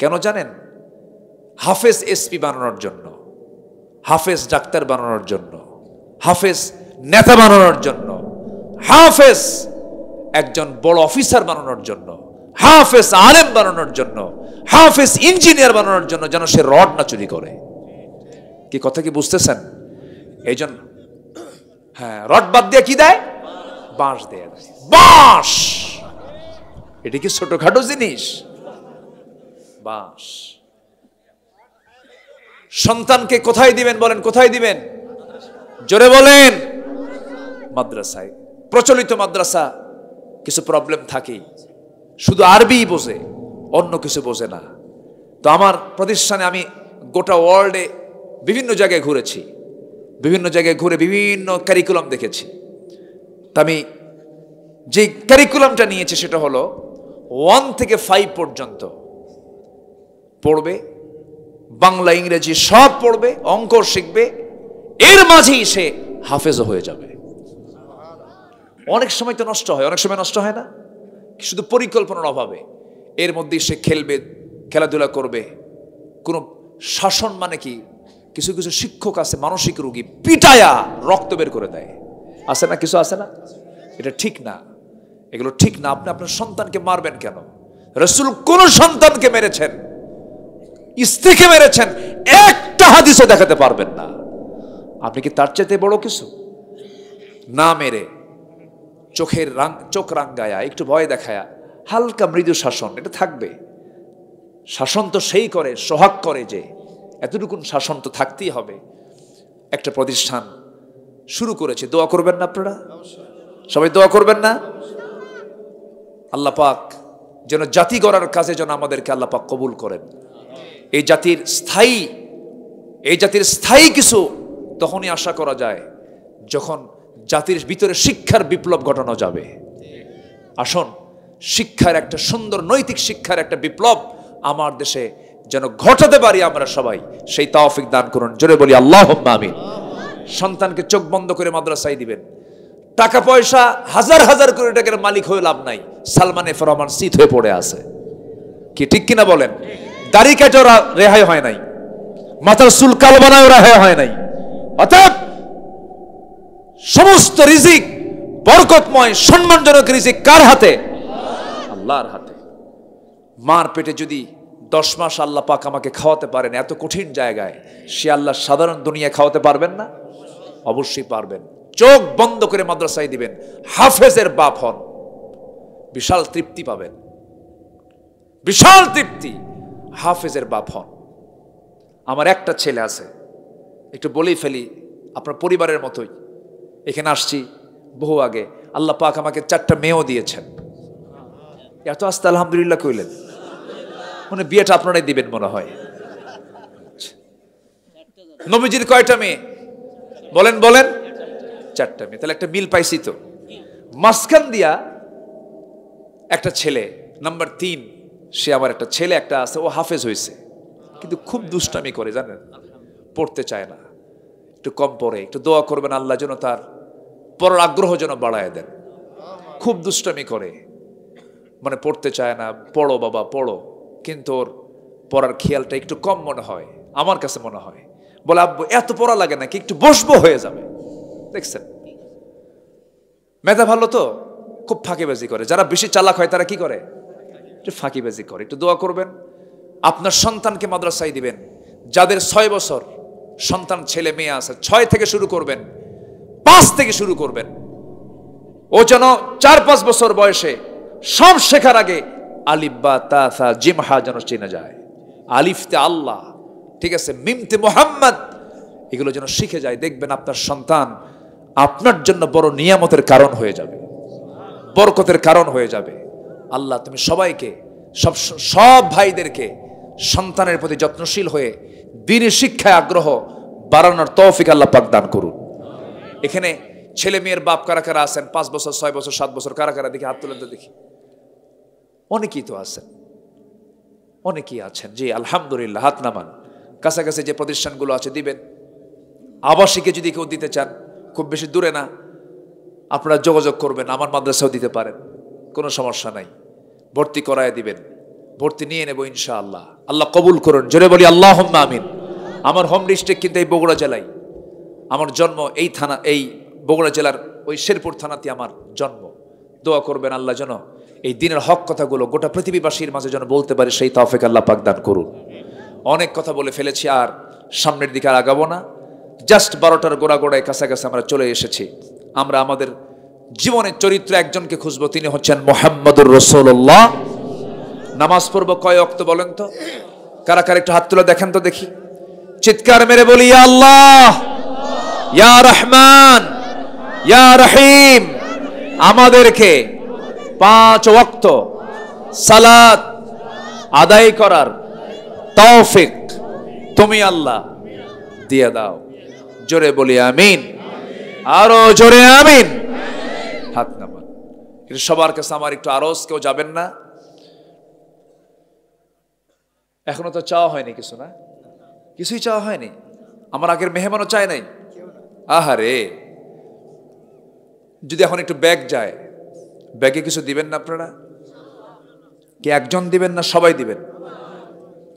কেন জানেন? হাফেজ এসপি বানানোর জন্য, হাফেজ ডাক্তার বানানোর জন্য, হাফেজ নেতা বানানোর জন্য, হাফেজ একজন বড় অফিসার বানানোর জন্য, হাফেজ আলেম বানানোর জন্য, হাফেজ ইঞ্জিনিয়ার বানানোর জন্য, যেন সে রড না চুরি করে। কি কথা কি বুঝতেছেন? এই জন্য হ্যাঁ, রড বাদ দিয়ে কি দেয়? বাঁশ দেয়। বাঁশ এটা কি ছোটখাটো জিনিস? বাঁশ। সন্তানকে কোথায় দিবেন বলেন? কোথায় দিবেন? জোরে বলেন। মাদ্রাসায়। প্রচলিত মাদ্রাসা কিছু প্রবলেম থাকেই, শুধু আরবি বোঝে, অন্য কিছু বোঝে না। তো আমার প্রতিষ্ঠানে আমি গোটা ওয়ার্ল্ডে বিভিন্ন জায়গায় ঘুরেছি, বিভিন্ন জায়গায় ঘুরে বিভিন্ন কারিকুলাম দেখেছি। তা আমি যে কারিকুলামটা নিয়েছি সেটা হলো 1 থেকে 5 পর্যন্ত পড়বে, বাংলা ইংরেজি সব পড়বে, অঙ্ক শিখবে, এর মাঝেই সে হাফেজও হয়ে যাবে। অনেক সময় তো নষ্ট হয়, অনেক সময় নষ্ট হয় না, শুধু পরিকল্পনার অভাবে। এর মধ্যে সে খেলবে, খেলাধুলা করবে। কোনো শাসন মানে কি, কিছু কিছু শিক্ষক আছে মানসিক রোগী, পিটায়া রক্ত বের করে দেয়, আছে না? কিছু আছে না? এটা ঠিক না, এগুলো ঠিক না। আপনি আপনার সন্তানকে মারবেন কেন? রাসূল কোন সন্তানকে মেরেছেন, স্ত্রীকে মেরেছেন, একটা হাদিসে দেখাতে পারবেন না। আপনি কি তার চাইতে বড় কিছু? না মেরে চোখ রাঙ্গায়া, একটু ভয় দেখায়া, হালকা মৃদু শাসন, এটা থাকবে। শাসন তো সেই করে, সোহাগ করে, যে এতটুকু শাসন তো থাকতেই হবে। একটা প্রতিষ্ঠান শুরু করেছে, দোয়া করবেন না আপনারা? সবাই দোয়া করবেন না? আল্লাহ পাক যেন জাতি গড়ার কাজে যেন আমাদেরকে আল্লাহ পাক কবুল করেন। এই জাতির স্থায়ী কিছু তখনই আশা করা যায় যখন জাতির ভিতরে শিক্ষার বিপ্লব ঘটানো যাবে। আসুন, শিক্ষার একটা সুন্দর নৈতিক শিক্ষার একটা বিপ্লব আমার দেশে যেন ঘটাতে পারি আমরা সবাই, সেই তৌফিক দান করুন। জোরে বলি আল্লাহুম্মা আমিন। সন্তানকে চোখ বন্ধ করে মাদ্রাসায় দিবেন। টাকা পয়সা হাজার হাজার কোটি টাকার মালিক হয়ে লাভ নাই, সালমান এফ রহমান শীত হয়ে পড়ে আছে। কি ঠিক কিনা বলেন? দাড়ি কেটে ওরা রেহাই হয় নাই, মাথার চুল কালো বানায় রেহাই হয় নাই। অতএব সমস্ত রিজিক বরকতময় সম্মানজনক রিজিক কার হাতে? আল্লাহর হাতে। মার পেটে যদি 10 মাস আল্লাহ পাক আমাকে খাওয়াতে পারেন এত কঠিন জায়গায়, সে আল্লাহ সাধারণ দুনিয়া খাওয়াতে পারবেন না? অবশ্যই পারবেন। চোখ বন্ধ করে মাদ্রাসায় দিবেন, হাফেজের বাপ হন, বিশাল তৃপ্তি পাবেন, বিশাল তৃপ্তি। হাফেজের বাপ হন। আমার একটা ছেলে আছে, একটু বলেই ফেলি, আপনার পরিবারের মতোই। এখানে আসছি বহু আগে, আল্লাহ পাক আমাকে 4টা মেয়েও দিয়েছেন। এত আস্তে আলহামদুলিল্লাহ কইলেন, মানে বিয়েটা আপনারাই দিবেন মনে হয়। নবীজির কয়টা মেয়ে বলেন? বলেন। 4টা মেয়ে। তাহলে একটা মিল পাইছি তো। মাঝখান দিয়া একটা ছেলে, নাম্বার 3, সে আমার একটা ছেলে একটা আছে, ও হাফেজ হয়েছে, কিন্তু খুব দুষ্টামি করে, জানেন, পড়তে চায় না, একটু কম পড়ে। একটু দোয়া করবেন আল্লাহ যেন তার পড়ার আগ্রহ যেন বাড়ায় দেন। খুব দুষ্টামি করে, মানে পড়তে চায় না। পড়ো বাবা পড়ো, কিন্তু ওর পড়ার খেয়ালটা একটু কম মনে হয়, আমার কাছে মনে হয়। বলে আব্বু এত পড়া লাগে নাকি, একটু বসবো হয়ে যাবে। দেখছেন, মেধা ভালো তো খুব ফাঁকিবাজি করে। যারা বেশি চালাক হয় তারা কি করে? একটু ফাঁকিবাজি করে। একটু দোয়া করবেন। আপনার সন্তানকে মাদ্রাসায় দিবেন, যাদের 6 বছর সন্তান ছেলে মেয়ে আছে, 6 থেকে শুরু করবেন, 5 থেকে শুরু করবেন। ও যেন 4-5 বছর বয়সে সব শেখার আগে আলিফ বা তা সা জিম হা যেন চেনা যায়। আলিফতে আল্লাহ, ঠিক আছে, মিমতে মোহাম্মদ, এগুলো যেন শিখে যায়। দেখবেন আপনার সন্তান আপনার জন্য বড় নিয়ামতের কারণ হয়ে যাবে, বরকতের কারণ হয়ে যাবে। আল্লাহ তুমি সবাইকে, সব ভাইদেরকে সন্তানের প্রতি যত্নশীল হয়ে দ্বীনের শিক্ষায় আগ্রহ বাড়ানোর তৌফিক আল্লাহ পাক দান করুন। এখানে ছেলে মেয়ের বাপ কারা কারা আছেন? 5 বছর, 6 বছর, 7 বছর, কারা কারা দেখি হাত তুলেন তো দেখি। অনেকেই তো আছেন, অনেকেই আছেন। জি আলহামদুলিল্লাহ, হাত নামান। কাছাকাছি যে প্রতিষ্ঠানগুলো আছে দিবেন। আবাসিকে যদি কেউ দিতে চান, খুব বেশি দূরে না, আপনারা যোগাযোগ করবেন, আমার মাদ্রাসাও দিতে পারেন, কোনো সমস্যা নাই। ভর্তি করায় দিবেন, ভর্তি নিয়ে নেব ইনশাআল্লাহ। আল্লাহ কবুল করুন, জোরে বলি আল্লাহুম্মা আমিন। আমার হোম ডিস্ট্রিক্ট কিন্তু এই বগুড়া জেলায়, আমার জন্ম এই থানা, এই বগুড়া জেলার ওই শেরপুর থানাতে আমার জন্ম। দোয়া করবেন আল্লাহ যেন এই দিনের হক কথাগুলো গোটা পৃথিবীবাসীর মাঝে যেন বলতে পারে, সেই তৌফিক আল্লাহ পাক দান করুন। অনেক কথা বলে ফেলেছি, আর সামনের দিকে আর আগাবো না। জাস্ট 12টার গোড়ায় কাছাকাছি আমরা চলে এসেছি। আমরা আমাদের জীবনের চরিত্র একজনকে খুঁজবো, তিনি হচ্ছেন মুহাম্মদুর রাসূলুল্লাহ। নামাজ পড়বো কয় ওয়াক্ত বলেন তো? কারা কারা একটু হাত তুলে দেখেন তো দেখি, চিৎকার মেরে বলি ইয়া আল্লাহ, ইয়া রহমান, ইয়া রহিম। আমাদেরকে 5 ওয়াক্ত সালাত আদায় করার তৌফিক তুমি আল্লাহ দিয়ে দাও। জোরে বলি আমিন, আরো জোরে আমিন। হাত নামান। সবার কাছে আমার একটু আরজ, কেউ যাবেন না? এখনো তো চাওয়া হয়নি কিছু, না কিছুই চাওয়া হয়নি। আমার আগের মেহমানও চায় নাই। আহারে, যদি এখন একটু ব্যাগ যায়, ব্যাগে কিছু দিবেন না আপনারা? কি একজন দিবেন না সবাই দিবেন?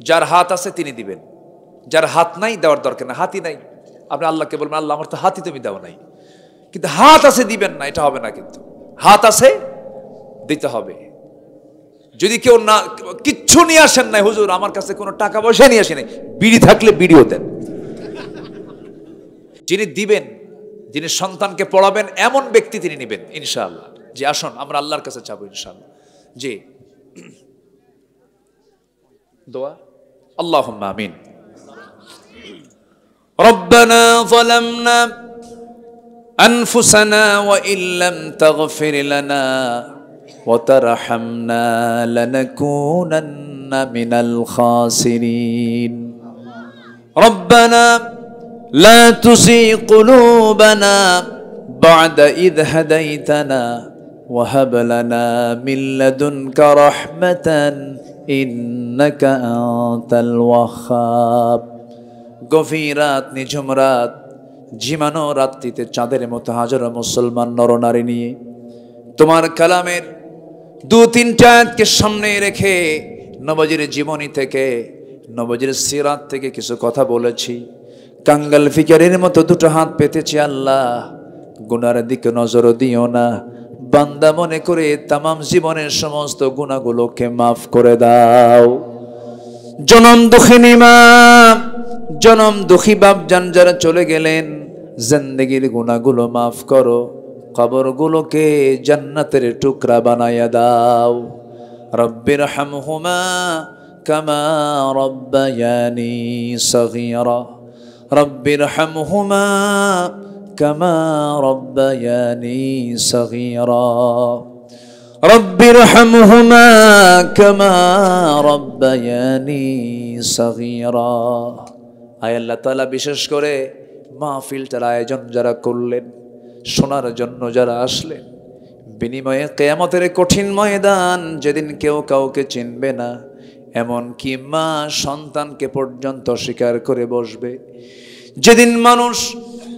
যার হাত আছে তিনি দিবেন, যার হাত নাই দেওয়ার দরকার না। হাতই নাই, আপনি আল্লাহকে বলবেন আল্লাহ আমার তো হাতই তুমি দাও নাই, কিন্তু হাত আছে দিবেন না, এটা হবে না। কিন্তু হাত আছে, দিতে হবে। যদি কেউ না কিচ্ছু নিয়ে আসেন নাই, হুজুর আমার কাছে কোনো টাকা পয়সা নিয়ে আসে নাই, বিড়ি থাকলে বিড়িও দেন। যিনি দিবেন, যিনি সন্তানকে পড়াবেন, এমন ব্যক্তি তিনি নিবেন ইনশাআল্লাহ। জি আসুন আমরা আল্লাহর কাছে চাবো ইনশাআল্লাহ। জি দোয়া, আল্লাহুম্মা আমিন। রব্বানা যালামনা আনফুসানা ওয়া ইল্লাম তাগফির লানা ওয়া তারহামনা লানাকুনান্না মিনাল খাসিরিন। রব্বানা لا تزغ قلوبنا بعد إذ هديتنا وهب لنا من لدنك رحمة إنك أنت الوهاب। গভীর রাত, নিঝুম রাত, ঝিমানো রাত্রিতে চাঁদের মতো হাজারো মুসলমান নরনারী নিয়ে তোমার কালামের 2-3টা আয়াতকে সামনে রেখে নবীর জীবনী থেকে, নবীর সিরাত থেকে কিছু কথা বলেছি। কাঙ্গাল ফিকারের মতো 2টো হাত পেতেছি আল্লাহ, গুনার দিকে নজর দিও না। বান্দা মনে করে তামাম জীবনের সমস্ত গুনাহগুলোকে মাফ করে দাও। জনম দুঃখিনী মা, জনম দুঃখী বাপ জান যারা চলে গেলেন, জিন্দেগির গুনাহগুলো মাফ করো, কবরগুলোকে জান্নাতের টুকরা বানায়া দাও। রব্বির হামহুমা কামা রব্বায়ানি সগীরা, রব্বির হামহুমা কামা রব্বায়ানি সগীরা, রব্বির হামহুমা কামা রব্বায়ানি সগীরা। আয় আল্লাহ তাআলা, বিশেষ করে মাহফিলটার আয়োজন যারা করলেন, শোনার জন্য যারা আসলেন, বিনিময়ে কিয়ামতের কঠিন ময়দান যেদিন কেউ কাউকে চিনবে না, এমন কি মা সন্তানকে পর্যন্ত স্বীকার করে বসবে, যেদিন মানুষ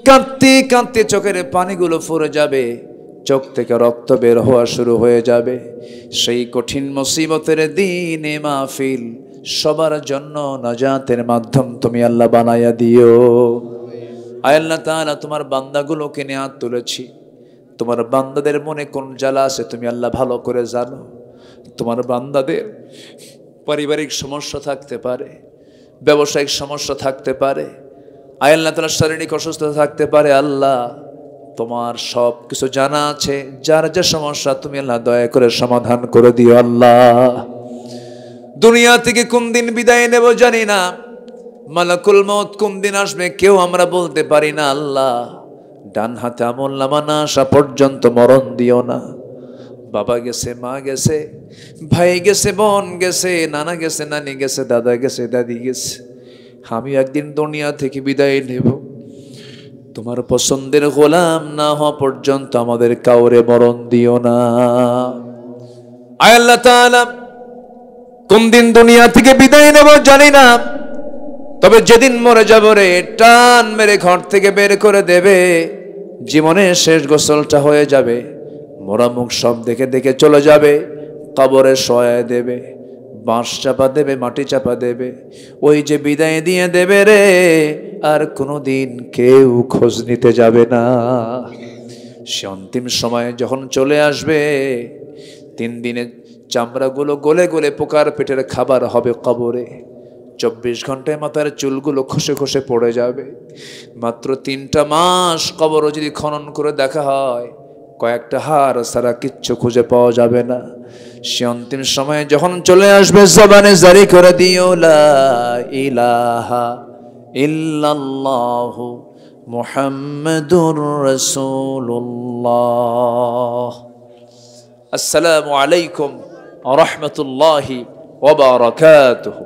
কাঁদতে কাঁদতে চোখের পানিগুলো ফুরে যাবে, চোখ থেকে রক্ত বের হওয়া শুরু হয়ে যাবে, সেই কঠিন মুসিবতের দিনে মাহফিল সবার জন্য নাজাতের মাধ্যম তুমি আল্লাহ বানায়া দিও। আয় আল্লাহ তাআলা, তোমার বান্দাগুলোকে নিয়ে হাত তুলেছি, তোমার বান্দাদের মনে কোন জ্বালা আছে তুমি আল্লাহ ভালো করে জানো। তোমার বান্দাদের পারিবারিক সমস্যা থাকতে পারে, ব্যবসায়িক সমস্যা থাকতে পারে, আয় আল্লাহ তাআলা শারীরিক অসুস্থতা থাকতে পারে। আল্লাহ তোমার সব কিছু জানা আছে, যার যে সমস্যা তুমি আল্লাহ দয়া করে সমাধান করে দিও। আল্লাহ দুনিয়া থেকে কোন দিন বিদায় নেব জানি না, মালাকুল মউত কোন দিন আসবে কেউ আমরা বলতে পারি না। আল্লাহ ডান হাতে আমল নামা না আসা পর্যন্ত মরণ দিও না, বাবা গেছে, মা গেছে, ভাই গেছে, বোন গেছে, নানা গেছে, নানি গেছে, দাদা গেছে, দাদি গেছে। আমি একদিন দুনিয়া থেকে বিদায় নেব। তোমার পছন্দের গোলাম না হওয়া পর্যন্ত আমাদের কাউরে মরণ দিও না। আয় আল্লাহ তাআলা, কোন দিন দুনিয়া থেকে বিদায় নেব জানি না, তবে যেদিন মরে যাব রে, টান মেরে ঘর থেকে বের করে দেবে, জীবনের শেষ গোসলটা হয়ে যাবে, মোরা মুখ সব দেখে দেখে চলে যাবে, কবরে শোয়া দেবে, বাঁশ চাপা দেবে, মাটি চাপা দেবে, ওই যে বিদায় দিয়ে দেবে রে, আর কোনোদিন কেউ খোঁজ নিতে যাবে না। সে অন্তিম সময়ে যখন চলে আসবে, 3 দিনে চামড়াগুলো গলে গলে পোকার পেটের খাবার হবে কবরে। 24 ঘন্টায় মাথার চুলগুলো খসে খসে পড়ে যাবে। মাত্র 3টা মাস কবর যদি খনন করে দেখা হয়, কয়েকটা হাড় ছাড়া কিচ্ছু খুঁজে পাওয়া যাবে না। সে অন্তিম সময়ে যখন চলে আসবে, জবানে জারি করে দিও লা ইলাহা ইল্লাল্লাহু মুহাম্মাদুর রাসূলুল্লাহ। আসসালামু আলাইকুম ওয়া রাহমাতুল্লাহি ওয়া বারাকাতুহু।